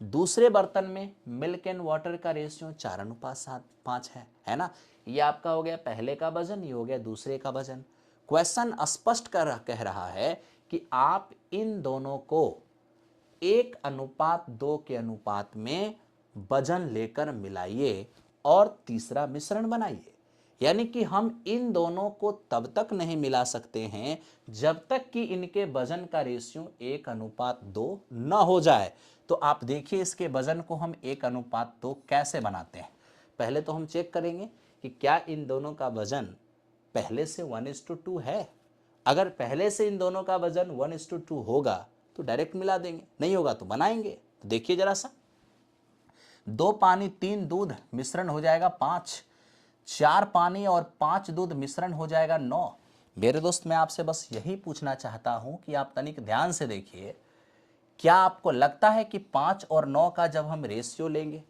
दूसरे बर्तन में मिल्क एंड वाटर का रेशियो 4:5 है ना। ये आपका हो गया पहले का वजन, ये हो गया दूसरे का वजन। क्वेश्चन स्पष्ट कह रहा है कि आप इन दोनों को 1:2 के अनुपात में वजन लेकर मिलाइए और तीसरा मिश्रण बनाइए। यानी कि हम इन दोनों को तब तक नहीं मिला सकते हैं जब तक कि इनके वजन का रेशियो 1:2 न हो जाए। तो आप देखिए इसके वजन को हम 1:2 कैसे बनाते हैं। पहले तो हम चेक करेंगे कि क्या इन दोनों का वजन पहले से 1:2 है। अगर पहले से इन दोनों का वजन 1:2 होगा तो डायरेक्ट मिला देंगे, नहीं होगा तो बनाएंगे। तो देखिए जरा सा, 2 पानी 3 दूध मिश्रण हो जाएगा 5, 4 पानी और 5 दूध मिश्रण हो जाएगा 9। मेरे दोस्त मैं आपसे बस यही पूछना चाहता हूं कि आप तनिक ध्यान से देखिए, क्या आपको लगता है कि 5 और 9 का जब हम रेशियो लेंगे,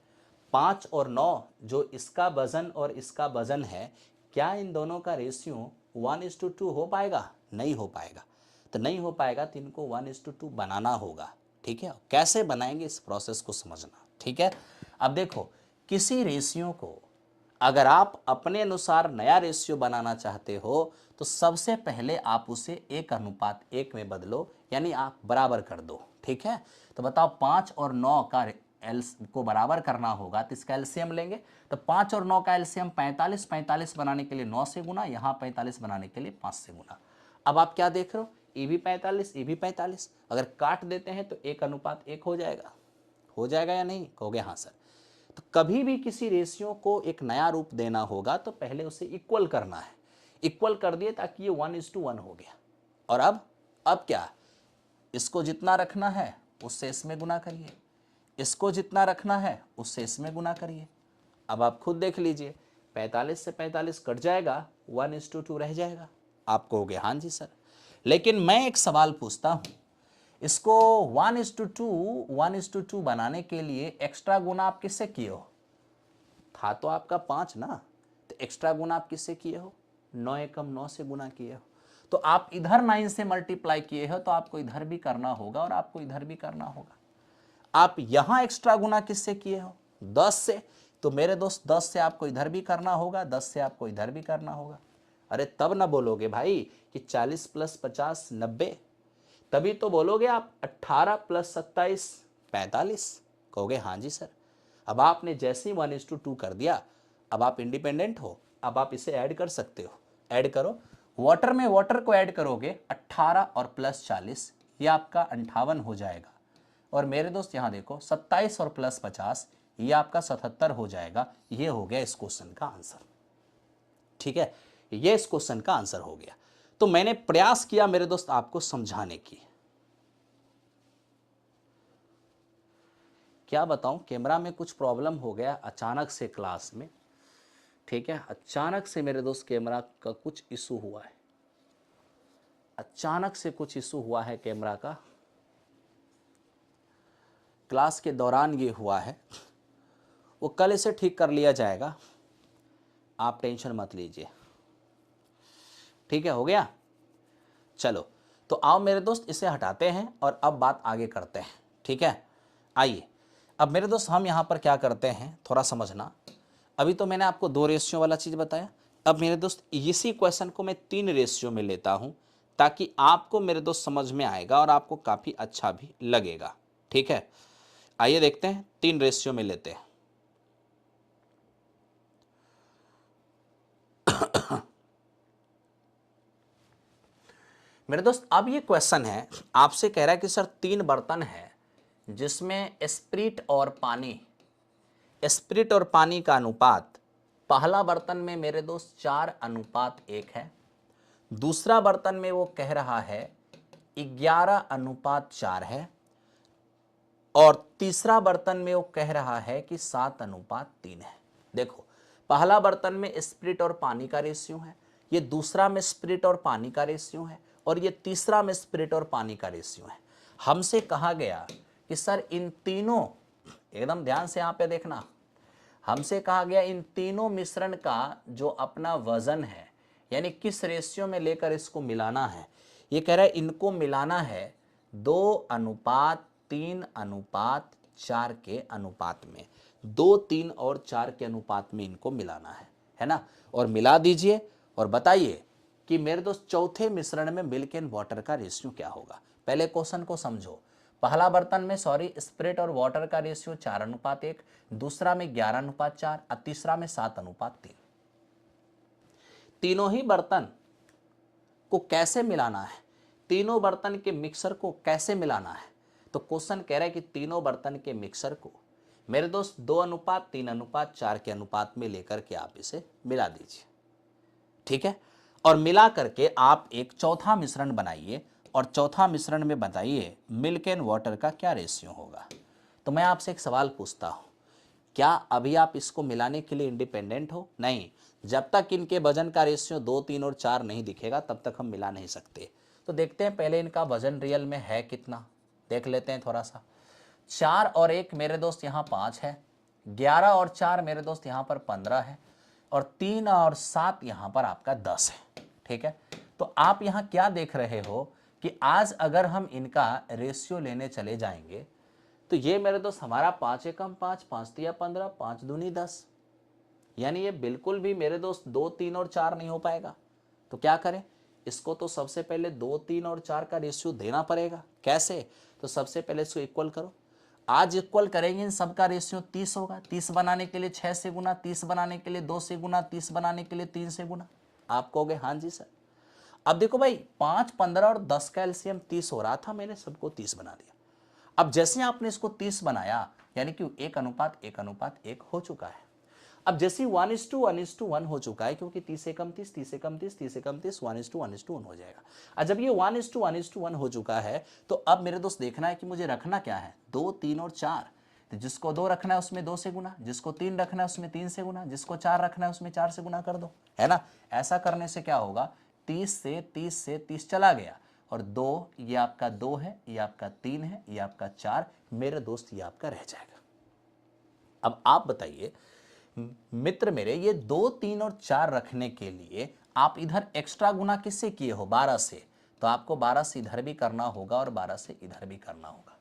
5 और 9 जो इसका वजन और इसका वजन है, क्या इन दोनों का रेशियो 1:2 हो पाएगा? नहीं हो पाएगा। तो नहीं हो पाएगा तो इनको 1:2 बनाना होगा। ठीक है, कैसे बनाएंगे इस प्रोसेस को समझना। ठीक है, अब देखो किसी रेशियो को अगर आप अपने अनुसार नया रेशियो बनाना चाहते हो तो सबसे पहले आप उसे 1:1 में बदलो, यानी आप बराबर कर दो। ठीक है, तो बताओ 5 और 9 का को बराबर करना होगा तो इसका एलसीएम लेंगे। तो 5 और 9 का एलसीएम 45, 45 बनाने के लिए 9 से गुना, यहाँ 45 बनाने के लिए 5 से गुना। अब आप क्या देख रहे हो, ये भी 45, ये भी 45, अगर काट देते हैं तो 1:1 हो जाएगा या नहीं, कहोगे हाँ सर। तो कभी भी किसी रेशियो को एक नया रूप देना होगा तो पहले उसे इक्वल करना है, इक्वल कर दिए ताकि ये 1:1 हो गया। और अब क्या, इसको जितना रखना है उससे इसमें गुना करिए, इसको जितना रखना है उससे इसमें गुना करिए। अब आप खुद देख लीजिए, 45 से 45 कट जाएगा, 1:2 रह जाएगा। आप कहोगे हाँ जी सर, लेकिन मैं एक सवाल पूछता हूँ, इसको 1:2 बनाने के लिए एक्स्ट्रा गुना आप किससे किए हो? था तो आपका 5 ना, तो एक्स्ट्रा गुना आप किससे किए हो? 9 एकम 9 से गुना किए हो। तो आप इधर 9 से मल्टीप्लाई किए हो तो आपको इधर भी करना होगा और आपको इधर भी करना होगा। आप यहां एक्स्ट्रा गुना किससे किए हो? 10 से, तो मेरे दोस्त 10 से आपको इधर भी करना होगा, 10 से आपको इधर भी करना होगा। अरे तब ना बोलोगे भाई कि 40 + 50 90, तभी तो बोलोगे आप 18 + 27 45, कहोगे हाँ जी सर। अब आपने जैसे ही 1:2 कर दिया, अब आप इंडिपेंडेंट हो, अब आप इसे ऐड कर सकते हो। ऐड करो, वाटर में वाटर को ऐड करोगे, 18 और +40 ये आपका 58 हो जाएगा। और मेरे दोस्त यहाँ देखो 27 और +50 ये आपका 77 हो जाएगा। ये हो गया इस क्वेश्चन का आंसर। ठीक है, ये इस क्वेश्चन का आंसर हो गया। तो मैंने प्रयास किया मेरे दोस्त आपको समझाने की। क्या बताऊं, कैमरा में कुछ प्रॉब्लम हो गया अचानक से क्लास में। ठीक है, अचानक से मेरे दोस्त कैमरा का कुछ इशू हुआ है, अचानक से कुछ इशू हुआ है कैमरा का, क्लास के दौरान ये हुआ है। वो कल इसे ठीक कर लिया जाएगा, आप टेंशन मत लीजिए। ठीक है, हो गया। चलो तो आओ मेरे दोस्त इसे हटाते हैं और अब बात आगे करते हैं। ठीक है, आइए अब मेरे दोस्त हम यहाँ पर क्या करते हैं थोड़ा समझना। अभी तो मैंने आपको 2 रेशियो वाला चीज़ बताया, अब मेरे दोस्त इसी क्वेश्चन को मैं 3 रेशियो में लेता हूँ ताकि आपको मेरे दोस्त समझ में आएगा और आपको काफ़ी अच्छा भी लगेगा। ठीक है, आइए देखते हैं, 3 रेशियो में लेते हैं। मेरे दोस्त अब ये क्वेश्चन है, आपसे कह रहा है कि सर 3 बर्तन है जिसमें स्पिरिट और पानी, स्पिरिट और पानी का अनुपात, पहला बर्तन में मेरे दोस्त 4:1 है, दूसरा बर्तन में वो कह रहा है 11:4 है, और तीसरा बर्तन में वो कह रहा है कि 7:3 है। देखो, पहला बर्तन में स्पिरिट और पानी का रेशियो है, ये दूसरा में स्पिरिट और पानी का रेशियो है, और ये तीसरा में स्पिरिट और पानी का रेशियो है। हमसे कहा गया कि सर इन तीनों, एकदम ध्यान से यहाँ पे देखना, हमसे कहा गया इन तीनों मिश्रण का जो अपना वजन है, यानी किस रेशियो में लेकर इसको मिलाना है। ये कह रहा है इनको मिलाना है 2:3:4 के अनुपात में, 2, 3 और 4 के अनुपात में इनको मिलाना है ना। और मिला दीजिए और बताइए कि मेरे दोस्त चौथे मिश्रण में मिल्क एंड वाटर का रेशियो क्या होगा। पहले क्वेश्चन को समझो, पहला बर्तन में स्पिरिट और वाटर का रेशियो 4:1, दूसरा में 11:4 और तीसरा में 7:3। तीनों ही बर्तन को कैसे मिलाना है, तीनों बर्तन के मिक्सर को कैसे मिलाना है। तो क्वेश्चन कह रहा है कि तीनों बर्तन के मिक्सर को मेरे दोस्त 2:3:4 के अनुपात में लेकर के आप इसे मिला दीजिए। ठीक है, और मिला करके आप एक चौथा मिश्रण बनाइए, और चौथा मिश्रण में बताइए मिल्क एंड वाटर का क्या रेशियो होगा। तो मैं आपसे एक सवाल पूछता हूँ, क्या अभी आप इसको मिलाने के लिए इंडिपेंडेंट हो? नहीं, जब तक इनके वजन का रेशियो 2, 3 और 4 नहीं दिखेगा तब तक हम मिला नहीं सकते। तो देखते हैं पहले इनका वजन रियल में है कितना, देख लेते हैं थोड़ा सा। 4 और 1 मेरे दोस्त यहाँ 5 है, 11 और 4 मेरे दोस्त यहाँ पर 15 है, और 3 और 7 यहाँ पर आपका 10 है। ठीक है, तो आप यहाँ क्या देख रहे हो कि आज अगर हम इनका रेशियो लेने चले जाएंगे तो ये मेरे दोस्त हमारा 5 एकम 5, 5 तिया 15, 5 दूनी 10, यानी ये बिल्कुल भी मेरे दोस्त 2, 3 और 4 नहीं हो पाएगा। तो क्या करें, इसको तो सबसे पहले 2, 3 और 4 का रेशियो देना पड़ेगा। कैसे, तो सबसे पहले इसको इक्वल करो। आज इक्वल करेंगे, इन सब का रेशियो 30 होगा। 30 बनाने के लिए 6 से गुना, 30 बनाने के लिए 2 से गुना, 30 बनाने के लिए 3 से गुना। आप कहोगे हाँ जी सर। अब देखो भाई, 5, 15 और 10 का एलसीएम 30 हो रहा था, मैंने सबको 30 बना दिया। अब जैसे आपने इसको 30 बनाया, यानी कि 1:1:1 हो चुका है। अब जैसे 1:1:1 हो चुका है, क्योंकि 30 से कम 30, 30 से कम 30, 30 से कम 30, 1:1:1 हो जाएगा। और जब ये 1:1:1 हो चुका है, तो अब मेरे दोस्त देखना है कि मुझे रखना क्या है, 2, 3 और 4। तो जिसको 2 रखना है उसमें 2 से गुना, जिसको 3 रखना है उसमें 3 से गुना, जिसको 4 रखना है उसमें 4 से गुना कर दो, है ना। ऐसा करने से क्या होगा, 30 से 30 चला गया, और 2 ये आपका 2 है, ये आपका 3 है, ये आपका 4, मेरे दोस्त ये आपका रह जाएगा। अब आप बताइए मित्र मेरे, ये 2, 3 और 4 रखने के लिए आप इधर एक्स्ट्रा गुना किससे किए हो, 12 से। तो आपको 12 से इधर भी करना होगा और 12 से इधर भी करना होगा।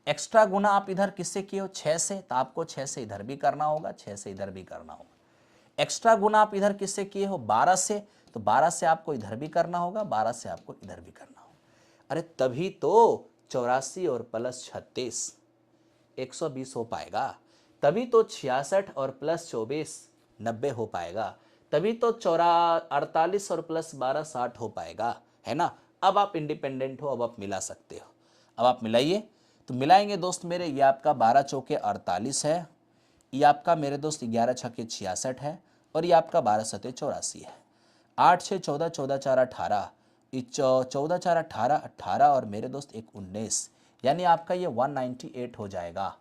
एक्स्ट्रा गुना आप इधर किससे किए हो, 6 से, तो आपको 6 से इधर भी करना होगा, 6 से इधर भी करना होगा। एक्स्ट्रा गुना आप इधर किससे किए हो, 12 से, तो 12 से आपको इधर भी करना होगा, 12 से आपको इधर भी करना होगा। अरे तभी तो 84 और प्लस 36 120 हो पाएगा। तभी तो 66 और प्लस 24 90 हो पाएगा। तभी तो 48 और प्लस 12 60 हो पाएगा, है ना। अब आप इंडिपेंडेंट हो, अब आप मिला सकते हो। अब आप मिलाइए, तो मिलाएंगे दोस्त मेरे, ये आपका 12 चौके 48 है, ये आपका मेरे दोस्त 11 छक्के 66 है, और ये आपका 12 सते 84 है। 8 6 14, 14 4 18, 14 4 18, 18 और मेरे दोस्त 1 19, यानी आपका ये 198 हो जाएगा।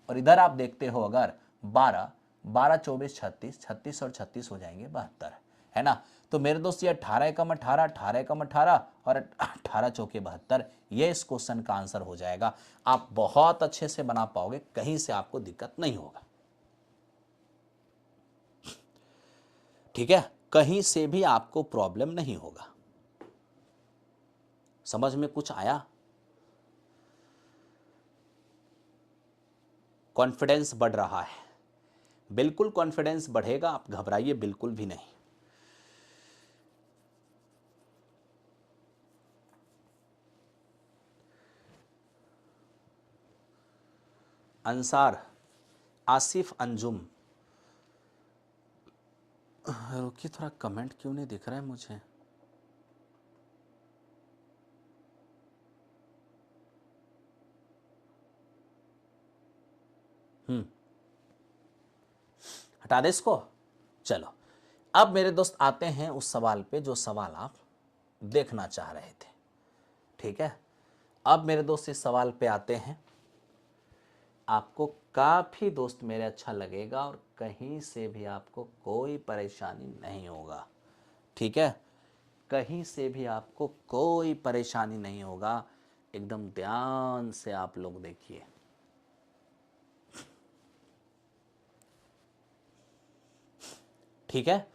और इधर आप देखते हो अगर 12, 12 24 36, 36 और 36 हो जाएंगे 72, है ना। तो मेरे दोस्त ये 18 एकम 18, 18 एकम 18 और 18 चौके 72, ये इस क्वेश्चन का आंसर हो जाएगा। आप बहुत अच्छे से बना पाओगे, कहीं से आपको दिक्कत नहीं होगा, ठीक है, कहीं से भी आपको प्रॉब्लम नहीं होगा। समझ में कुछ आया? कॉन्फिडेंस बढ़ रहा है, बिल्कुल कॉन्फिडेंस बढ़ेगा, आप घबराइए बिल्कुल भी नहीं। अंसार, आसिफ, अंजुम, रुकिए थोड़ा, कमेंट क्यों नहीं दिख रहा है मुझे। हटा दे इसको। चलो, अब मेरे दोस्त आते हैं उस सवाल पे जो सवाल आप देखना चाह रहे थे, ठीक है। अब मेरे दोस्त इस सवाल पे आते हैं, आपको काफ़ी दोस्त मेरे अच्छा लगेगा और कहीं से भी आपको कोई परेशानी नहीं होगा, ठीक है। कहीं से भी आपको कोई परेशानी नहीं होगा, एकदम ध्यान से आप लोग देखिए। ठीक है,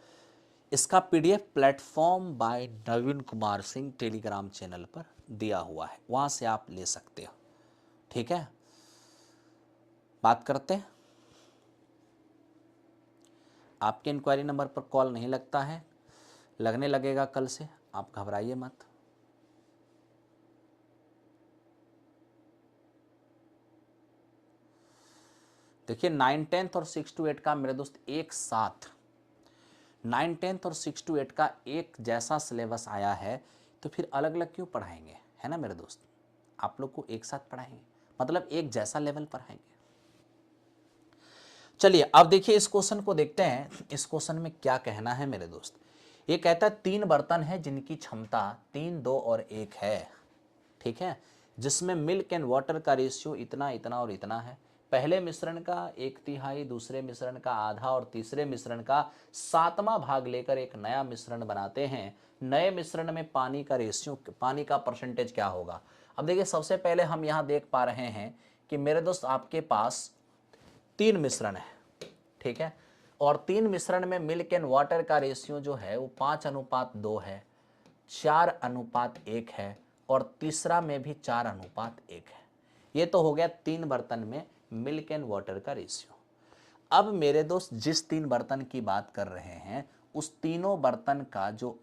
इसका पीडीएफ प्लेटफॉर्म बाय नवीन कुमार सिंह टेलीग्राम चैनल पर दिया हुआ है, वहां से आप ले सकते हो, ठीक है। बात करते हैं, आपके इंक्वायरी नंबर पर कॉल नहीं लगता है, लगने लगेगा कल से, आप घबराइए मत। देखिए 9, 10 और 6 to 8 का मेरे दोस्त एक साथ, 9, 10 और 6 to 8 का एक जैसा सिलेबस आया है, तो फिर अलग अलग क्यों पढ़ाएंगे, है ना मेरे दोस्त। आप लोग को एक साथ पढ़ाएंगे, मतलब एक जैसा लेवल पढ़ाएंगे। चलिए अब देखिए इस क्वेश्चन को देखते हैं, इस क्वेश्चन में क्या कहना है मेरे दोस्त। ये कहता है 3 बर्तन है जिनकी क्षमता 3, 2 और 1 है, ठीक है, जिसमें मिल्क एंड वाटर का रेशियो इतना इतना और इतना है। पहले मिश्रण का 1/3, दूसरे मिश्रण का आधा और तीसरे मिश्रण का 7वां भाग लेकर एक नया मिश्रण बनाते हैं। नए मिश्रण में पानी का रेशियो, पानी का परसेंटेज क्या होगा। अब देखिए सबसे पहले हम यहाँ देख पा रहे हैं कि मेरे दोस्त आपके पास 3 मिश्रण है, ठीक है, और 3 मिश्रण में मिल्क एंड वाटर का रेशियो जो है वो 5:2 है, 4:1 है, और तीसरा में भी 4:1 है। ये तो हो गया 3 बर्तन में मिल्क एंड वाटर का रेशियो। अब मेरे दोस्त जिस 3 बर्तन की बात कर रहे हैं उस तीनों बर्तन का जो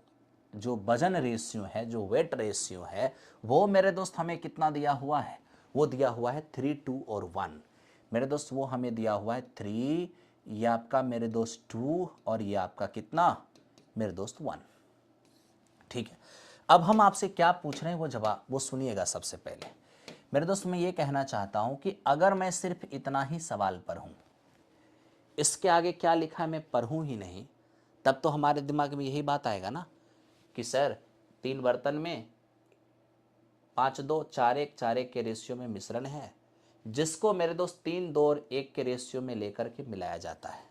जो वजन रेशियो है, जो वेट रेशियो है, वो मेरे दोस्त हमें कितना दिया हुआ है? वो दिया हुआ है 3, 2 और 1। मेरे दोस्त वो हमें दिया हुआ है 3, ये आपका मेरे दोस्त 2 और ये आपका कितना मेरे दोस्त 1। ठीक है, अब हम आपसे क्या पूछ रहे हैं वो जवाब वो सुनिएगा। सबसे पहले मेरे दोस्त मैं ये कहना चाहता हूं कि अगर मैं सिर्फ इतना ही सवाल पढ़ूं, इसके आगे क्या लिखा है मैं पढ़ूं ही नहीं, तब तो हमारे दिमाग में यही बात आएगा ना कि सर 3 बर्तन में 5, 2, 4, 1, 4, 1 के रेशियो में मिश्रण है, जिसको मेरे दोस्त 3, 2 और 1 के रेशियो में लेकर के मिलाया जाता है।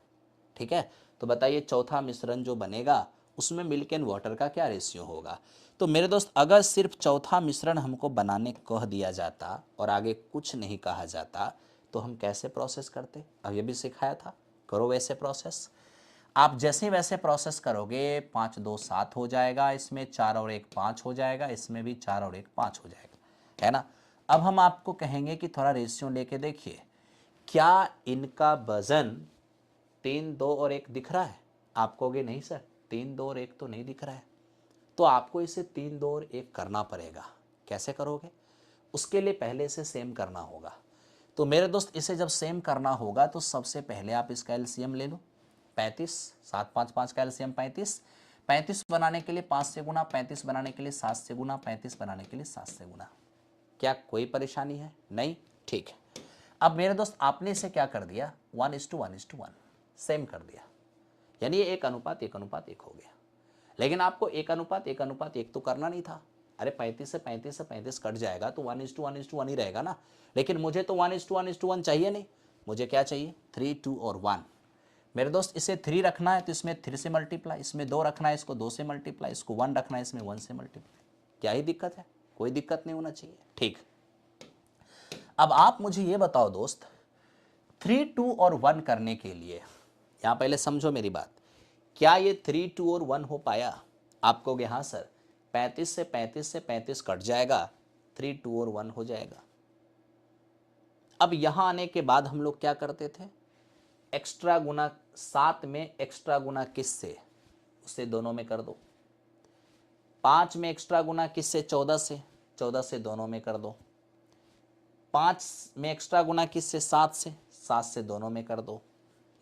ठीक है, तो बताइए चौथा मिश्रण जो बनेगा उसमें मिल्क एंड वाटर का क्या रेशियो होगा? तो मेरे दोस्त अगर सिर्फ चौथा मिश्रण हमको बनाने कह दिया जाता और आगे कुछ नहीं कहा जाता तो हम कैसे प्रोसेस करते? अब ये भी सिखाया था, करो वैसे प्रोसेस। आप जैसे वैसे प्रोसेस करोगे 5, 2, 7 हो जाएगा, इसमें 4 और 1 5 हो जाएगा, इसमें भी 4 और 1 5 हो जाएगा, है ना। अब हम आपको कहेंगे कि थोड़ा रेशियो लेके देखिए, क्या इनका वजन 3, 2 और 1 दिख रहा है? आप कहोगे नहीं सर 3, 2 और 1 तो नहीं दिख रहा है, तो आपको इसे 3, 2 और 1 करना पड़ेगा। कैसे करोगे? उसके लिए पहले इसे सेम करना होगा। तो मेरे दोस्त इसे जब सेम करना होगा तो सबसे पहले आप इसका एलसीएम ले लो। 35, 7, 5, 5 का एलसीएम 35। 35 बनाने के लिए 5 से गुना, 35 बनाने के लिए 7 से गुना, 35 बनाने के लिए 7 से गुना। क्या कोई परेशानी है? नहीं, ठीक है। अब मेरे दोस्त आपने इसे क्या कर दिया? 1:1:1 सेम कर दिया, यानी ये 1:1:1 हो गया। लेकिन आपको 1:1:1 तो करना नहीं था। अरे 35 से 35 से 35 कट जाएगा तो 1:1:1 ही रहेगा ना। लेकिन मुझे तो 1:1:1 चाहिए नहीं, मुझे क्या चाहिए? 3, 2 और 1। मेरे दोस्त इसे 3 रखना है तो इसमें 3 से मल्टीप्लाई, इसमें 2 रखना है इसको 2 से मल्टीप्लाई, इसको 1 रखना है इसमें 1 से मल्टीप्लाई। क्या ही दिक्कत है? कोई दिक्कत नहीं होना चाहिए। ठीक, अब आप मुझे ये बताओ दोस्त, 3, 2 और 1 करने के लिए यहां पहले समझो मेरी बात, क्या ये 3, 2 और 1 हो पाया? आप कहोगे हाँ सर, 35 से 35 से 35 कट जाएगा, 3, 2 और 1 हो जाएगा। अब यहां आने के बाद हम लोग क्या करते थे? एक्स्ट्रा गुना 7 में एक्स्ट्रा गुना किससे? उससे दोनों में कर दो। 5 में एक्स्ट्रा गुना किससे? 14 से, 14 से दोनों में कर दो। 5 में एक्स्ट्रा गुना किससे? 7 से, 7 से दोनों में कर दो।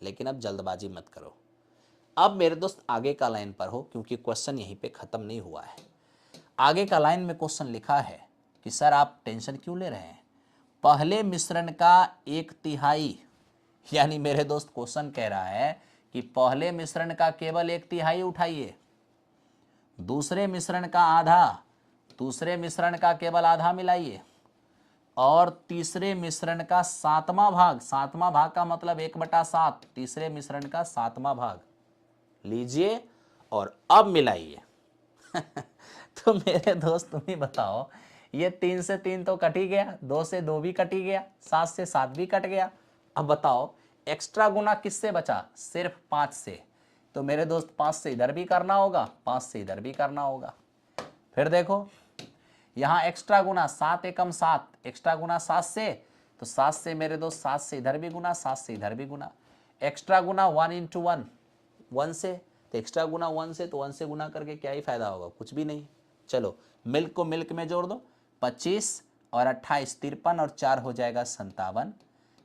लेकिन अब जल्दबाजी मत करो। अब मेरे दोस्त आगे का लाइन पर हो, क्योंकि क्वेश्चन यहीं पे खत्म नहीं हुआ है। आगे का लाइन में क्वेश्चन लिखा है कि सर आप टेंशन क्यों ले रहे हैं? पहले मिश्रण का 1/3, यानी मेरे दोस्त क्वेश्चन कह रहा है कि पहले मिश्रण का केवल 1/3 उठाइए, दूसरे मिश्रण का आधा, दूसरे मिश्रण का केवल आधा मिलाइए, और तीसरे मिश्रण का 7वां भाग, 7वां भाग का मतलब 1/7, तीसरे मिश्रण का 7वां भाग लीजिए और अब मिलाइए। तो मेरे दोस्त तुम ही बताओ, ये 3 से 3 तो कट ही गया, 2 से 2 भी कट ही गया, 7 से 7 भी कट गया। अब बताओ एक्स्ट्रा गुना किससे बचा? सिर्फ 5 से। तो मेरे दोस्त 5 से इधर भी करना होगा, 5 से इधर भी करना होगा। फिर देखो यहां एक्स्ट्रा गुना 7 एकम 7, एक्स्ट्रा गुना 7 से, तो 7 से मेरे दोस्त 7 से इधर भी गुना, 7 से इधर भी गुना। एक्स्ट्रा गुना 1:1, 1 से, तो एक्स्ट्रा गुना 1 से, तो 1 से गुना करके क्या ही फायदा होगा? कुछ भी नहीं। चलो मिल्क को मिल्क में जोड़ दो, 25 और 28 53 और 4 हो जाएगा 57।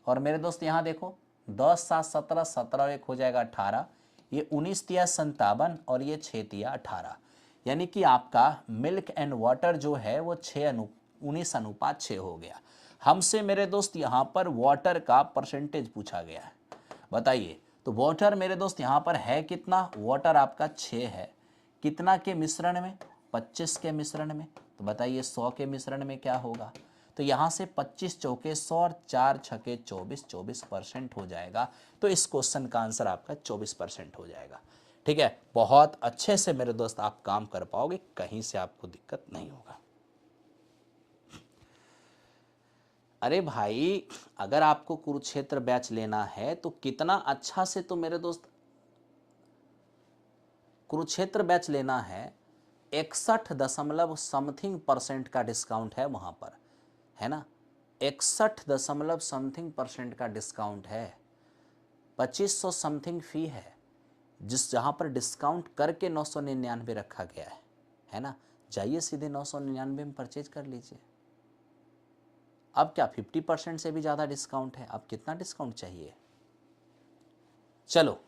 और मेरे दोस्त यहाँ देखो 10, 7, 17, 17 और 1 हो जाएगा 18, ये 19 तिया 57 और ये 6 तिया 18, यानी कि आपका मिल्क एंड वाटर जो है वो 19:6 हो गया। हमसे मेरे दोस्त यहाँ पर वाटर का परसेंटेज पूछा गया है, बताइए। तो वाटर मेरे दोस्त यहाँ पर है कितना? वाटर आपका 6 है, कितना के मिश्रण में? 25 के मिश्रण में। तो बताइए 100 के मिश्रण में क्या होगा? तो यहाँ से 25 चौके 100 और 4 छके 24, 24% हो जाएगा। तो इस क्वेश्चन का आंसर आपका 24% हो जाएगा। ठीक है, बहुत अच्छे से मेरे दोस्त आप काम कर पाओगे, कहीं से आपको दिक्कत नहीं होगा। अरे भाई अगर आपको कुरुक्षेत्र बैच लेना है तो कितना अच्छा से, तो मेरे दोस्त कुरुक्षेत्र बैच लेना है, 61 दशमलव समथिंग % का डिस्काउंट है वहां पर, है ना। 61 दशमलव समथिंग % का डिस्काउंट है। 2500 समथिंग फ़ी है, जहाँ पर डिस्काउंट करके 999 रखा गया है ना। जाइए सीधे 999 में परचेज कर लीजिए। अब क्या 50% से भी ज़्यादा डिस्काउंट है, अब कितना डिस्काउंट चाहिए। चलो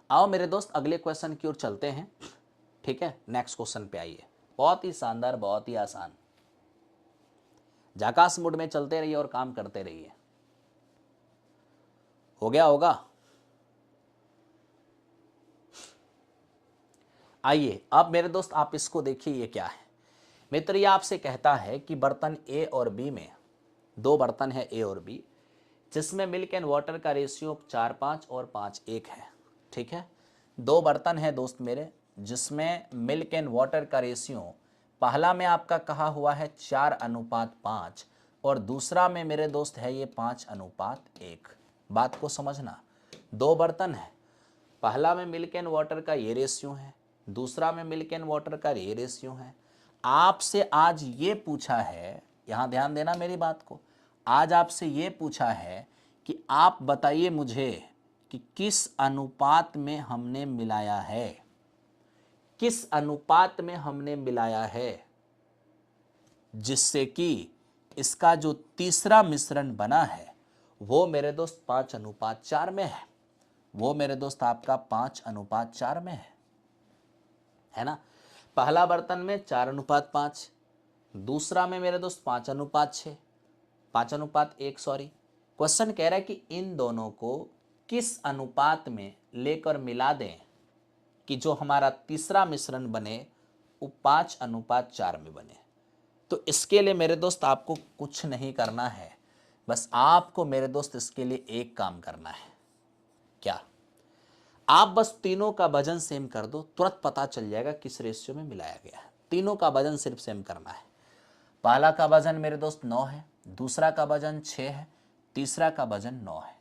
आओ मेरे दोस्त अगले क्वेश्चन की ओर चलते हैं। ठीक है, नेक्स्ट क्वेश्चन पे आइए। बहुत ही शानदार, बहुत ही आसान। जाकास मोड में चलते रहिए और काम करते रहिए। हो गया होगा। आइए अब मेरे दोस्त आप इसको देखिए, ये क्या है। मित्र ये आपसे कहता है कि बर्तन ए और बी में, दो बर्तन है ए और बी, जिसमें मिल्क एंड वाटर का रेशियो 4:5 और 5:1 है। ठीक है, दो बर्तन है दोस्त मेरे जिसमें मिल्क एंड वाटर का रेशियो पहला में आपका कहा हुआ है 4:5 और दूसरा में मेरे दोस्त है ये 5:1। बात को समझना, दो बर्तन है, पहला में मिल्क एंड वाटर का ये रेशियो है, दूसरा में मिल्क एंड वाटर का ये रेशियो है। आपसे आज ये पूछा है, यहाँ ध्यान देना मेरी बात को, आज आपसे ये पूछा है कि आप बताइए मुझे कि किस अनुपात में हमने मिलाया है, किस अनुपात में हमने मिलाया है, जिससे कि इसका जो तीसरा मिश्रण बना है वो मेरे दोस्त 5:4 में है, वो मेरे दोस्त आपका 5:4 में है ना। पहला बर्तन में 4:5, दूसरा में मेरे दोस्त 5:6, 5:1 सॉरी। क्वेश्चन कह रहा है कि इन दोनों को किस अनुपात में लेकर मिला दें कि जो हमारा तीसरा मिश्रण बने वो 5:4 में बने। तो इसके लिए मेरे दोस्त आपको कुछ नहीं करना है, बस आपको मेरे दोस्त इसके लिए एक काम करना है। क्या? आप बस तीनों का वजन सेम कर दो, तुरंत पता चल जाएगा किस रेशियो में मिलाया गया है। तीनों का वजन सिर्फ सेम करना है। पहला का वजन मेरे दोस्त 9 है, दूसरा का वजन 6 है, तीसरा का वजन 9 है।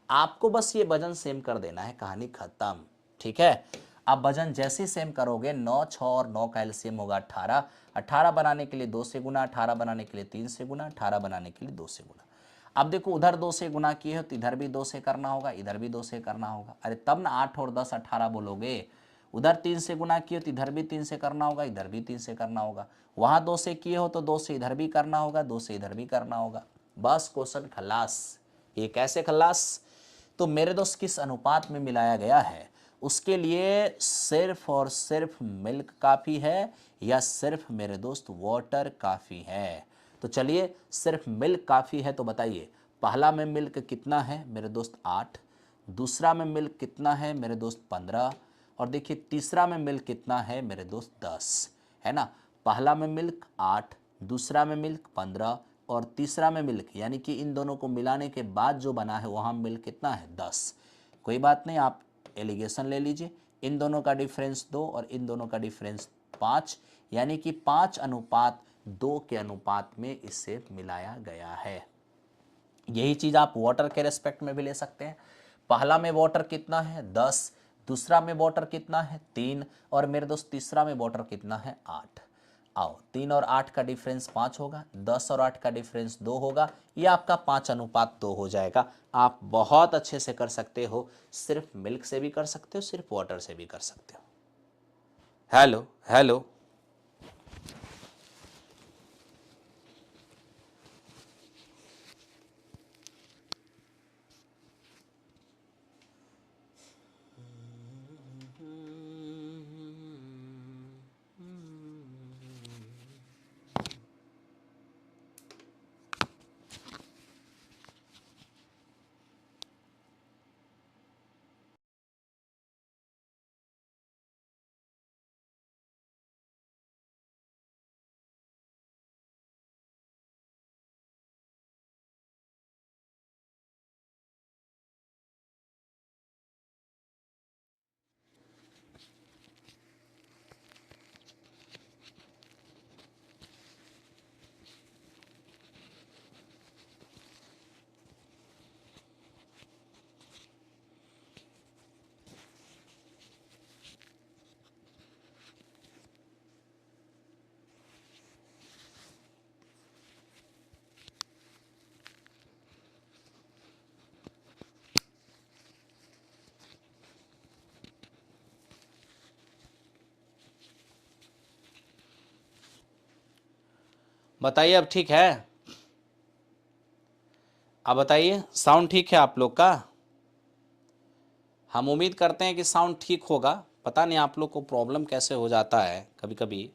आपको बस ये वजन सेम कर देना है, कहानी खत्म। ठीक है, आप वजन जैसे ही सेम करोगे, 9, 6 और 9 का एलसीएम होगा 18, 18 बनाने के लिए 2 से गुना, 18 बनाने के लिए 3 से गुना, 18 बनाने के लिए 2 से गुना। अब देखो उधर 2 से गुना किए हो तो इधर भी 2 से करना होगा, इधर भी 2 से करना होगा। अरे तब ना 8 और 10 18 बोलोगे। उधर 3 से गुना किए तो इधर भी 3 से करना होगा, इधर भी 3 से करना होगा। वहाँ 2 से किए हो तो 2 से इधर भी करना होगा, 2 से इधर भी करना होगा। बस क्वेश्चन खल्लास। ये कैसे खल्लास? तो मेरे दोस्त किस अनुपात में मिलाया गया है उसके लिए सिर्फ और सिर्फ मिल्क काफ़ी है या सिर्फ मेरे दोस्त वाटर काफ़ी है। तो चलिए सिर्फ मिल्क काफ़ी है तो बताइए, पहला में मिल्क कितना है मेरे दोस्त 8, दूसरा में मिल्क कितना है मेरे दोस्त 15 और देखिए तीसरा में मिल्क कितना है मेरे दोस्त 10, है ना। पहला में मिल्क 8, दूसरा में मिल्क 15 और तीसरा में मिल्क, यानी कि इन दोनों को मिलाने के बाद जो बना है वहाँ मिल्क कितना है 10। कोई बात नहीं, आप एलिगेशन ले लीजिए, इन दोनों का डिफरेंस 2 और इन दोनों का डिफरेंस 5, यानी कि 5:2 के अनुपात में इसे मिलाया गया है। यही चीज़ आप वाटर के रेस्पेक्ट में भी ले सकते हैं। पहला में वाटर कितना है 10, दूसरा में वाटर कितना है 3 और मेरे दोस्त तीसरा में वाटर कितना है 8। आओ 3 और 8 का डिफरेंस 5 होगा, 10 और 8 का डिफरेंस 2 होगा, ये आपका 5:2 हो जाएगा। आप बहुत अच्छे से कर सकते हो, सिर्फ मिल्क से भी कर सकते हो, सिर्फ वाटर से भी कर सकते हो। Hello hello. बताइए अब ठीक है? अब बताइए साउंड ठीक है आप लोग का? हम उम्मीद करते हैं कि साउंड ठीक होगा। पता नहीं आप लोग को प्रॉब्लम कैसे हो जाता है कभी कभी।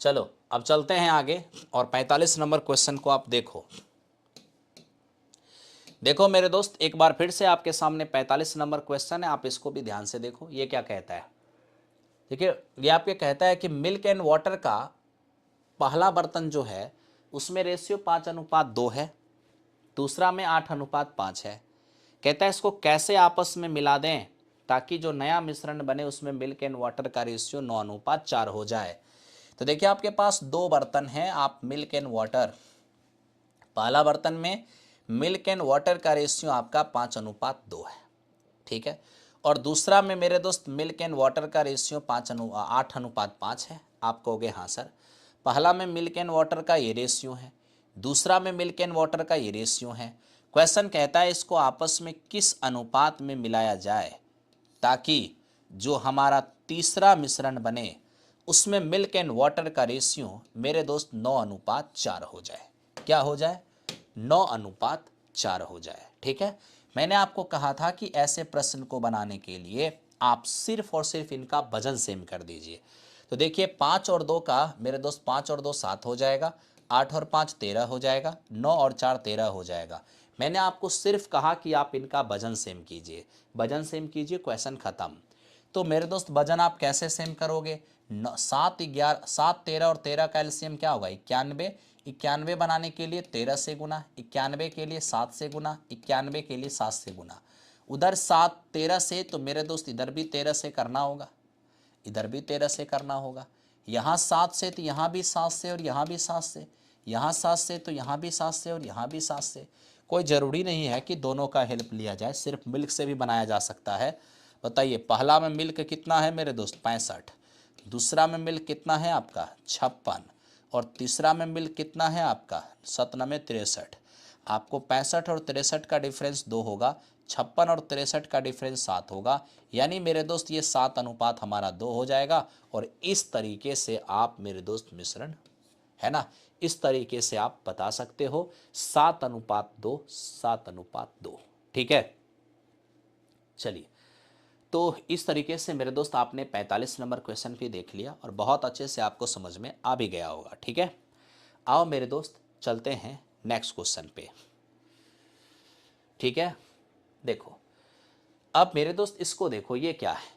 चलो अब चलते हैं आगे और 45 नंबर क्वेश्चन को आप देखो। देखो मेरे दोस्त, एक बार फिर से आपके सामने 45 नंबर क्वेश्चन है, आप इसको भी ध्यान से देखो। ये क्या कहता है? देखिए, ये आपके कहता है कि मिल्क एंड वाटर का पहला बर्तन जो है उसमें रेशियो 5:2 है, दूसरा में 8:5 है। कहता है इसको कैसे आपस में मिला दें ताकि जो नया मिश्रण बने उसमें मिल्क एंड वाटर का रेशियो 9:4 हो जाए। तो देखिए आपके पास दो बर्तन हैं, आप मिल्क एंड वाटर, पहला बर्तन में मिल्क एंड वाटर का रेशियो आपका 5:2 है, ठीक है। और दूसरा में मेरे दोस्त मिल्क एंड वाटर का रेशियो 8:5 है। आप कहोगे हाँ सर, पहला में मिल्क एंड वाटर का ये रेशियो है, दूसरा में मिल्क एंड वाटर का ये रेशियो है। क्वेश्चन कहता है इसको आपस में किस अनुपात में मिलाया जाए ताकि जो हमारा तीसरा मिश्रण बने उसमें मिल्क एंड वाटर का रेशियो मेरे दोस्त 9:4 हो जाए। क्या हो जाए? 9:4 हो जाए, ठीक है। मैंने आपको कहा था कि ऐसे प्रश्न को बनाने के लिए आप सिर्फ और सिर्फ इनका वजन सेम कर दीजिए। तो देखिए 5 और 2 का मेरे दोस्त 5 और 2 7 हो जाएगा, 8 और 5 13 हो जाएगा, 9 और 4 13 हो जाएगा। मैंने आपको सिर्फ कहा कि आप इनका वजन सेम कीजिए, वजन सेम कीजिए, क्वेश्चन खत्म। तो मेरे दोस्त वजन आप कैसे सेम करोगे? 7 11 7 13 और 13 का एलसीएम क्या होगा? 91। 91 बनाने के लिए 13 से गुना, 91 के लिए 7 से गुना, 91 के लिए 7 से गुना। उधर 7 13 से, तो मेरे दोस्त इधर भी 13 से करना होगा, इधर भी 13 से करना होगा। यहाँ 7 से तो यहाँ भी 7 से, और यहाँ भी 7 से, यहाँ 7 से तो यहाँ भी 7 से, और यहाँ भी 7 से। कोई ज़रूरी नहीं है कि दोनों का हेल्प लिया जाए, सिर्फ मिल्क से भी बनाया जा सकता है। बताइए पहला में मिल्क कितना है मेरे दोस्त? 65। दूसरा में मिल्क कितना है आपका? 56। और तीसरा में मिल्क कितना है आपका? 63। आपको 65 और 63 का डिफरेंस 2 होगा, 56 और 63 का डिफरेंस 7 होगा। यानी मेरे दोस्त ये 7 अनुपात हमारा 2 हो जाएगा। और इस तरीके से आप मेरे दोस्त मिश्रण, है ना, इस तरीके से आप बता सकते हो 7:2, 7:2, ठीक है। चलिए, तो इस तरीके से मेरे दोस्त आपने 45 नंबर क्वेश्चन भी देख लिया और बहुत अच्छे से आपको समझ में आ भी गया होगा, ठीक है। आओ मेरे दोस्त चलते हैं नेक्स्ट क्वेश्चन पे, ठीक है। देखो अब मेरे दोस्त इसको देखो, ये क्या है?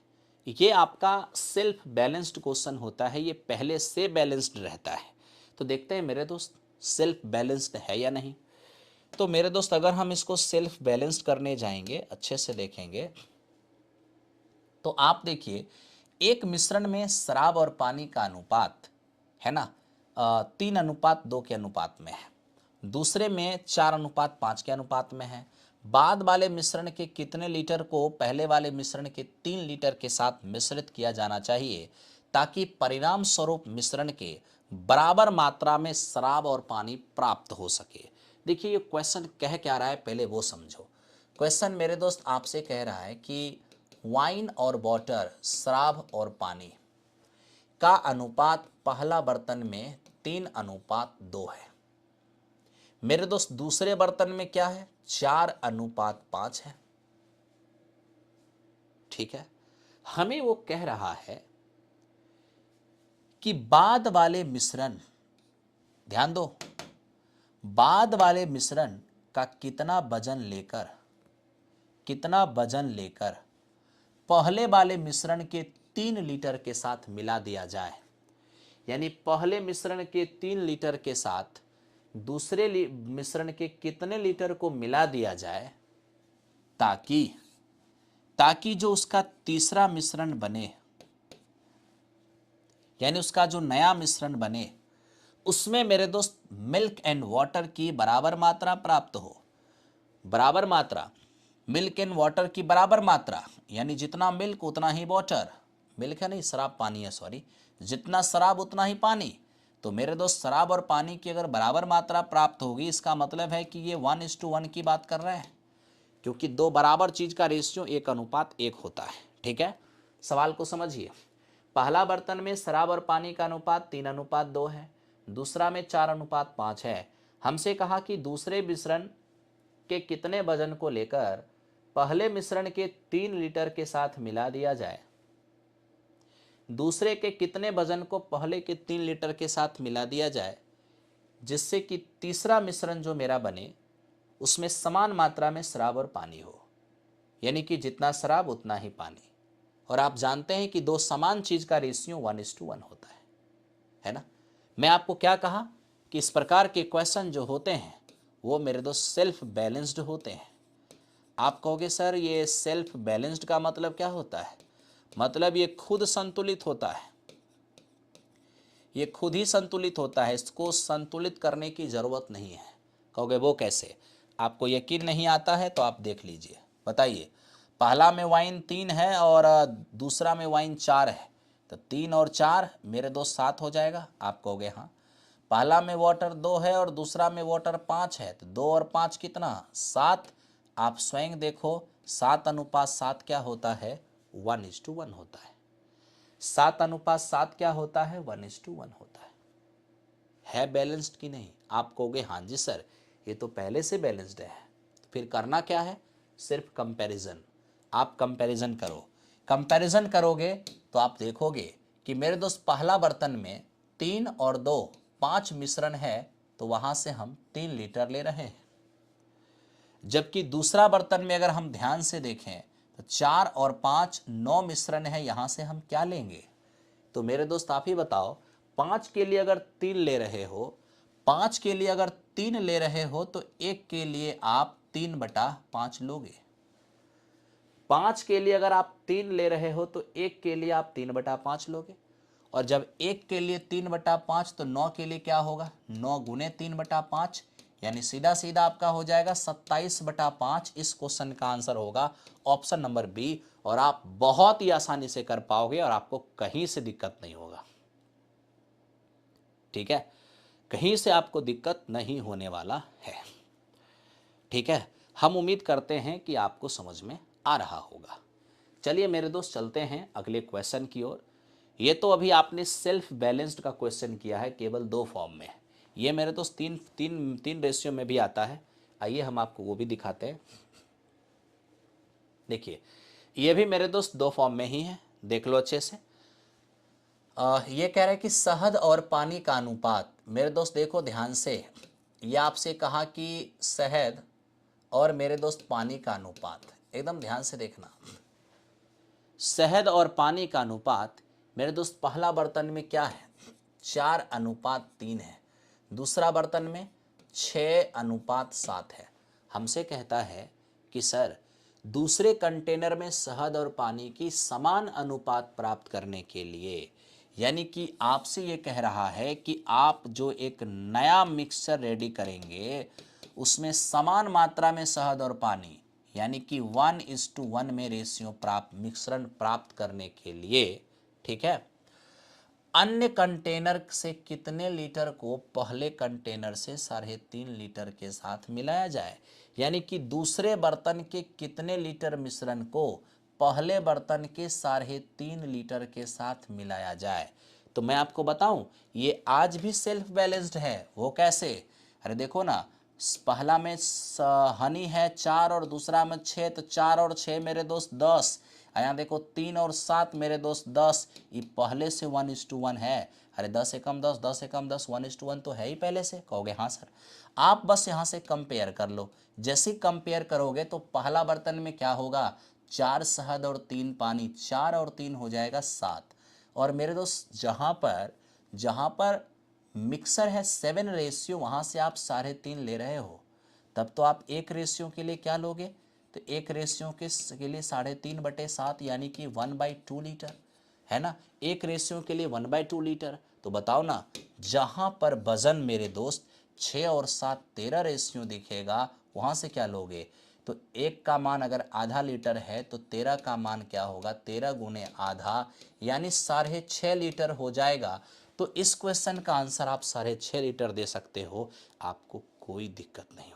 ये आपका सेल्फ बैलेंस्ड क्वेश्चन होता है, ये पहले से बैलेंस्ड रहता है। तो देखते हैं मेरे दोस्त सेल्फ बैलेंस्ड है या नहीं। तो मेरे दोस्त अगर हम इसको सेल्फ बैलेंस्ड करने जाएंगे, अच्छे से देखेंगे तो आप देखिए एक मिश्रण में शराब और पानी का अनुपात है ना 3:2 के अनुपात में है, दूसरे में 4:5 के अनुपात में है। बाद वाले मिश्रण के कितने लीटर को पहले वाले मिश्रण के 3 लीटर के साथ मिश्रित किया जाना चाहिए ताकि परिणाम स्वरूप मिश्रण के बराबर मात्रा में शराब और पानी प्राप्त हो सके। देखिए ये क्वेश्चन कह क्या रहा है पहले वो समझो। क्वेश्चन मेरे दोस्त आपसे कह रहा है कि वाइन और वाटर, शराब और पानी का अनुपात पहला बर्तन में 3:2 है। मेरे दोस्त दूसरे बर्तन में क्या है? 4:5 है, ठीक है। हमें वो कह रहा है कि बाद वाले मिश्रण, ध्यान दो, बाद वाले मिश्रण का कितना वजन लेकर पहले वाले मिश्रण के 3 लीटर के साथ मिला दिया जाए। यानी पहले मिश्रण के 3 लीटर के साथ दूसरे मिश्रण के कितने लीटर को मिला दिया जाए ताकि जो उसका तीसरा मिश्रण बने, यानी उसका जो नया मिश्रण बने उसमें मेरे दोस्त मिल्क एंड वाटर की बराबर मात्रा प्राप्त हो। बराबर मात्रा, मिल्क एंड वाटर की बराबर मात्रा, यानी जितना मिल्क उतना ही वाटर, मिल्क है नहीं शराब, पानी है सॉरी, जितना शराब उतना ही पानी। तो मेरे दोस्त शराब और पानी की अगर बराबर मात्रा प्राप्त होगी इसका मतलब है कि ये 1:1 की बात कर रहे हैं, क्योंकि दो बराबर चीज का रेशियो 1:1 होता है, ठीक है। सवाल को समझिए, पहला बर्तन में शराब और पानी का अनुपात 3:2 है, दूसरा में 4:5 है। हमसे कहा कि दूसरे मिश्रण के कितने वजन को लेकर पहले मिश्रण के 3 लीटर के साथ मिला दिया जाए। दूसरे के कितने वजन को पहले के 3 लीटर के साथ मिला दिया जाए जिससे कि तीसरा मिश्रण जो मेरा बने उसमें समान मात्रा में शराब और पानी हो, यानी कि जितना शराब उतना ही पानी। और आप जानते हैं कि दो समान चीज का रेशियो 1:1 होता है ना। मैं आपको क्या कहा कि इस प्रकार के क्वेश्चन जो होते हैं वो मेरे दोस्त सेल्फ बैलेंस्ड होते हैं। आप कहोगे सर ये सेल्फ बैलेंस्ड का मतलब क्या होता है? मतलब ये खुद संतुलित होता है, ये खुद ही संतुलित होता है, इसको संतुलित करने की जरूरत नहीं है। कहोगे वो कैसे? आपको यकीन नहीं आता है तो आप देख लीजिए। बताइए, पहला में वाइन 3 है और दूसरा में वाइन 4 है, तो 3 और 4 मेरे दोस्त 7 हो जाएगा। आप कहोगे हाँ। पहला में वाटर 2 है और दूसरा में वाटर 5 है, तो 2 और 5 कितना? 7। आप स्वयं देखो 7:7 क्या होता है? 1:1 होता है। 7:7 क्या होता है? 1:1 होता है बैलेंस्ड कि नहीं? आप कहोगे हाँ जी सर ये तो पहले से बैलेंस्ड है। फिर करना क्या है? सिर्फ कंपैरिजन। आप कंपैरिजन करो, कंपैरिजन करोगे तो आप देखोगे कि मेरे दोस्त पहला बर्तन में 3 और 2 5 मिश्रण है, तो वहां से हम 3 लीटर ले रहे हैं। जबकि दूसरा बर्तन में अगर हम ध्यान से देखें तो 4 और 5 9 मिश्रण है, यहां से हम क्या लेंगे? तो मेरे दोस्त आप ही बताओ, 5 के लिए अगर 3 ले रहे हो, 5 के लिए अगर 3 ले रहे हो तो 1 के लिए आप 3/5 लोगे। 5 के लिए अगर आप 3 ले रहे हो तो 1 के लिए आप 3/5 लोगे। और जब 1 के लिए 3/5 तो 9 के लिए क्या होगा? 9 गुने 3/5, यानी सीधा सीधा आपका हो जाएगा 27/5। इस क्वेश्चन का आंसर होगा ऑप्शन नंबर बी। और आप बहुत ही आसानी से कर पाओगे और आपको कहीं से दिक्कत नहीं होगा। ठीक है, कहीं से आपको दिक्कत नहीं होने वाला है। ठीक है, हम उम्मीद करते हैं कि आपको समझ में आ रहा होगा। चलिए मेरे दोस्त चलते हैं अगले क्वेश्चन की ओर। ये तो अभी आपने सेल्फ बैलेंस्ड का क्वेश्चन किया है, केवल 2 फॉर्म में। ये मेरे दोस्त तीन रेशियो में भी आता है। आइए हम आपको वो भी दिखाते हैं। देखिए ये भी मेरे दोस्त 2 फॉर्म में ही है, देख लो अच्छे से। ये कह रहे हैं कि शहद और पानी का अनुपात। मेरे दोस्त देखो ध्यान से, ये आपसे कहा कि शहद और मेरे दोस्त पानी का अनुपात, एकदम ध्यान से देखना। शहद और पानी का अनुपात मेरे दोस्त पहला बर्तन में क्या है? 4:3 है। दूसरा बर्तन में 6:7 है। हमसे कहता है कि सर दूसरे कंटेनर में शहद और पानी की समान अनुपात प्राप्त करने के लिए, यानी कि आपसे ये कह रहा है कि आप जो एक नया मिक्सचर रेडी करेंगे उसमें समान मात्रा में शहद और पानी, यानी कि 1:1 में रेशियो मिश्रण प्राप्त करने के लिए, ठीक है, अन्य कंटेनर से कितने लीटर को पहले कंटेनर से 3.5 लीटर के साथ मिलाया जाए। यानी कि दूसरे बर्तन के कितने लीटर मिश्रण को पहले बर्तन के 3.5 लीटर के साथ मिलाया जाए। तो मैं आपको बताऊं ये आज भी सेल्फ बैलेंस्ड है। वो कैसे? अरे देखो ना, पहला में हनी है 4 और दूसरा में 6, तो 4 और 6 मेरे दोस्त 10। यहाँ देखो 3 और 7 मेरे दोस्त 10। ये पहले से 1:1 है। अरे 10 एकम 10, 10 एकम 10, 1:1 तो है ही पहले से। कहोगे हाँ सर। आप बस यहाँ से कंपेयर कर लो। जैसे कंपेयर करोगे तो पहला बर्तन में क्या होगा? 4 शहद और 3 पानी, 4 और 3 हो जाएगा 7। और मेरे दोस्त जहाँ पर मिक्सर है 7 रेशियो, वहाँ से आप 3.5 ले रहे हो, तब तो आप 1 रेशियो के लिए क्या लोगे? तो 1 रेशियो के लिए 3.5/7 यानी कि 1/2 लीटर, है ना। 1 रेशियो के लिए 1/2 लीटर। तो बताओ ना, जहाँ पर वजन मेरे दोस्त 6 और 7 13 रेशियो दिखेगा, वहाँ से क्या लोगे? तो 1 का मान अगर आधा लीटर है तो 13 का मान क्या होगा? 13 गुने आधा, यानी 6.5 लीटर हो जाएगा। तो इस क्वेश्चन का आंसर आप 6.5 लीटर दे सकते हो, आपको कोई दिक्कत नहीं होगा।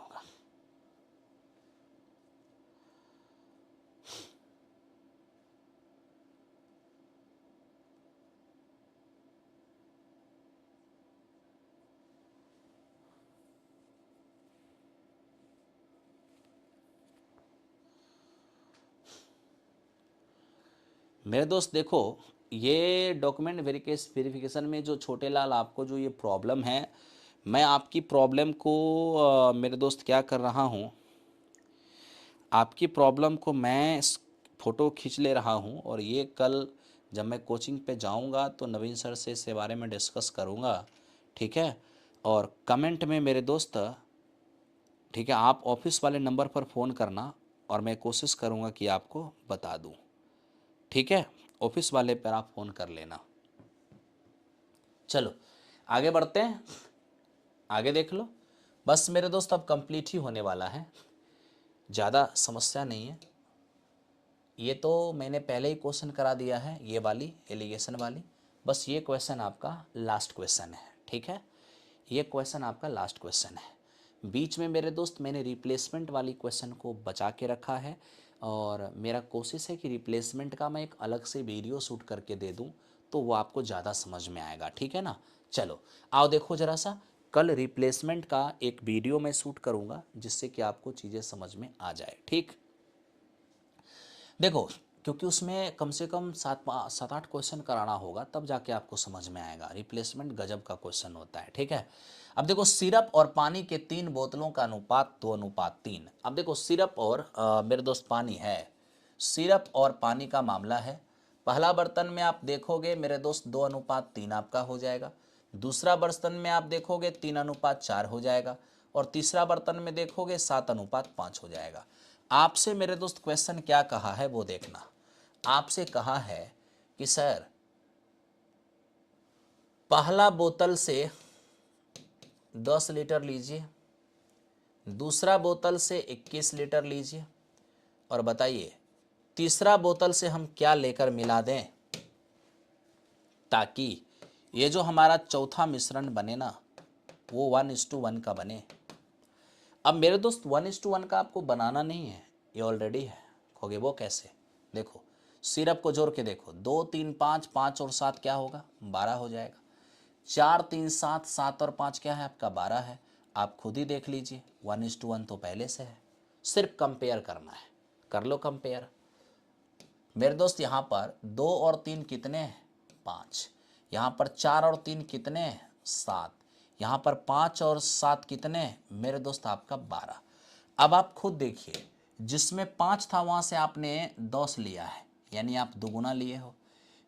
मेरे दोस्त देखो, ये डॉक्यूमेंट वेरिफिकेशन में जो छोटे लाल आपको जो ये प्रॉब्लम है, मैं आपकी प्रॉब्लम को मेरे दोस्त क्या कर रहा हूँ, आपकी प्रॉब्लम को मैं फ़ोटो खींच ले रहा हूँ और ये कल जब मैं कोचिंग पे जाऊँगा तो नवीन सर से इसके बारे में डिस्कस करूँगा, ठीक है। और कमेंट में मेरे दोस्त, ठीक है, आप ऑफिस वाले नंबर पर फ़ोन करना और मैं कोशिश करूँगा कि आपको बता दूँ, ठीक है। ऑफिस वाले पर आप फ़ोन कर लेना। चलो आगे बढ़ते हैं, आगे देख लो। बस मेरे दोस्त अब कंप्लीट ही होने वाला है, ज़्यादा समस्या नहीं है। ये तो मैंने पहले ही क्वेश्चन करा दिया है, ये वाली एलिगेशन वाली। बस ये क्वेश्चन आपका लास्ट क्वेश्चन है, ठीक है। ये क्वेश्चन आपका लास्ट क्वेश्चन है। बीच में मेरे दोस्त मैंने रिप्लेसमेंट वाली क्वेश्चन को बचा के रखा है और मेरा कोशिश है कि रिप्लेसमेंट का मैं एक अलग से वीडियो शूट करके दे दूं तो वो आपको ज़्यादा समझ में आएगा, ठीक है ना। चलो आओ देखो ज़रा सा, कल रिप्लेसमेंट का एक वीडियो मैं शूट करूँगा जिससे कि आपको चीज़ें समझ में आ जाए, ठीक। देखो, क्योंकि उसमें कम से कम सात आठ क्वेश्चन कराना होगा तब जाके आपको समझ में आएगा। रिप्लेसमेंट गजब का क्वेश्चन होता है, ठीक है। अब देखो, सिरप और पानी के 3 बोतलों का अनुपात 2:3। अब देखो सिरप और मेरे दोस्त पानी है, सिरप और पानी का मामला है। पहला बर्तन में आप देखोगे मेरे दोस्त 2:3 आपका हो जाएगा। दूसरा बर्तन में आप देखोगे 3:4 हो जाएगा। और तीसरा बर्तन में देखोगे 7:5 हो जाएगा। आपसे मेरे दोस्त क्वेश्चन क्या कहा है वो देखना। आपसे कहा है कि सर पहला बोतल से 10 लीटर लीजिए, दूसरा बोतल से 21 लीटर लीजिए, और बताइए तीसरा बोतल से हम क्या लेकर मिला दें ताकि ये जो हमारा चौथा मिश्रण बने ना वो 1:1 का बने। अब मेरे दोस्त 1:1 का आपको बनाना नहीं है, ये ऑलरेडी है। खोगे वो कैसे, देखो सिरप को जोड़ के देखो, 2 3 5, 5 और 7 क्या होगा, 12 हो जाएगा। 4 3 7, 7 और 5 क्या है आपका, 12 है। आप खुद ही देख लीजिए, 1:1 तो पहले से है, सिर्फ कंपेयर करना है, कर लो कंपेयर। मेरे दोस्त यहाँ पर 2 और 3 कितने हैं, 5। यहाँ पर 4 और 3 कितने हैं, 7। यहाँ पर 5 और 7 कितने हैं मेरे दोस्त, आपका 12। अब आप खुद देखिए, जिसमें 5 था वहाँ से आपने 10 लिया है, यानी आप दुगुना लिए हो।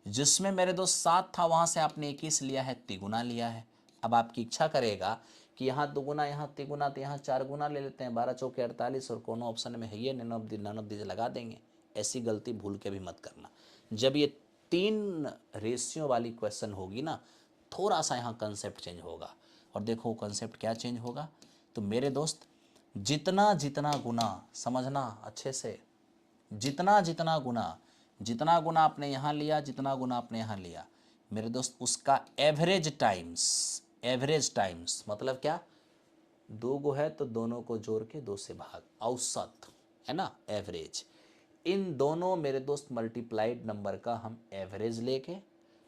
जिसमें मेरे दोस्त 7 था वहाँ से आपने 21 लिया है, तिगुना लिया है। अब आपकी इच्छा करेगा कि यहाँ दुगुना यहाँ तिगुना तो यहाँ 4 गुना ले लेते हैं, 12 चौके 48 और कोनो ऑप्शन में है ये नन ऑफ दीज लगा देंगे। ऐसी गलती भूल के भी मत करना। जब ये 3 रेशियो वाली क्वेश्चन होगी ना, थोड़ा सा यहाँ कंसेप्ट चेंज होगा। और देखो कंसेप्ट क्या चेंज होगा, तो मेरे दोस्त जितना जितना गुना, समझना अच्छे से, जितना जितना गुना आपने यहाँ लिया, जितना गुना आपने यहाँ लिया मेरे दोस्त, उसका एवरेज टाइम्स मतलब क्या, 2 गो है तो दोनों को जोड़ के 2 से भाग, औसत है ना, एवरेज। इन दोनों मेरे दोस्त मल्टीप्लाइड नंबर का हम एवरेज लेके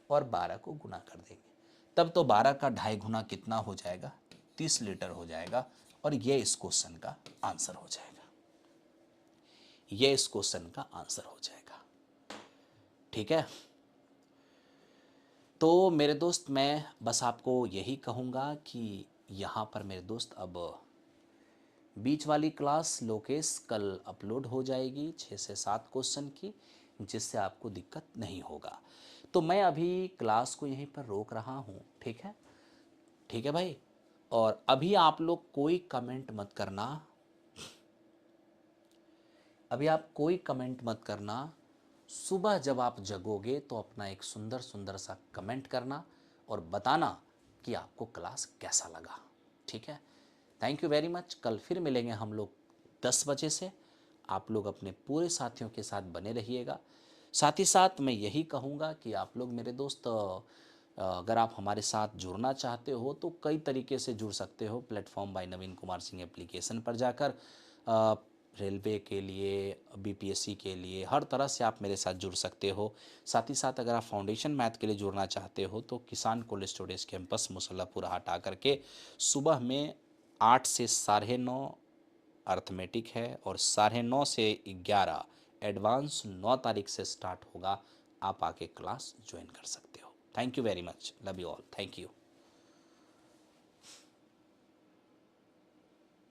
और 12 को गुना कर देंगे, तब तो 12 का 2.5 गुना कितना हो जाएगा, 30 लीटर हो जाएगा। और ये इस क्वेश्चन का आंसर हो जाएगा, ये इस क्वेश्चन का आंसर हो जाएगा, ठीक है। तो मेरे दोस्त मैं बस आपको यही कहूँगा कि यहाँ पर मेरे दोस्त अब बीच वाली क्लास लोकेश कल अपलोड हो जाएगी 6 से 7 क्वेश्चन की, जिससे आपको दिक्कत नहीं होगा। तो मैं अभी क्लास को यहीं पर रोक रहा हूँ, ठीक है, ठीक है भाई। और अभी आप लोग कोई कमेंट मत करना, अभी आप कोई कमेंट मत करना। सुबह जब आप जगोगे तो अपना एक सुंदर सुंदर सा कमेंट करना और बताना कि आपको क्लास कैसा लगा, ठीक है। Thank you very much. कल फिर मिलेंगे हम लोग 10 बजे से। आप लोग अपने पूरे साथियों के साथ बने रहिएगा। साथ ही साथ मैं यही कहूँगा कि आप लोग मेरे दोस्त अगर आप हमारे साथ जुड़ना चाहते हो तो कई तरीके से जुड़ सकते हो। प्लेटफॉर्म बाय नवीन कुमार सिंह एप्लीकेशन पर जाकर रेलवे के लिए, बीपीएससी के लिए, हर तरह से आप मेरे साथ जुड़ सकते हो। साथ ही साथ अगर आप फाउंडेशन मैथ के लिए जुड़ना चाहते हो तो किसान कोल्ड स्टोरेज कैंपस मुसल्लापुर हाट आकर के सुबह में 8 से 9:30 अर्थमेटिक है और 9:30 से 11 एडवांस 9 तारीख से स्टार्ट होगा। आप आके क्लास ज्वाइन कर सकते हो। Thank you very much, love you all, thank you.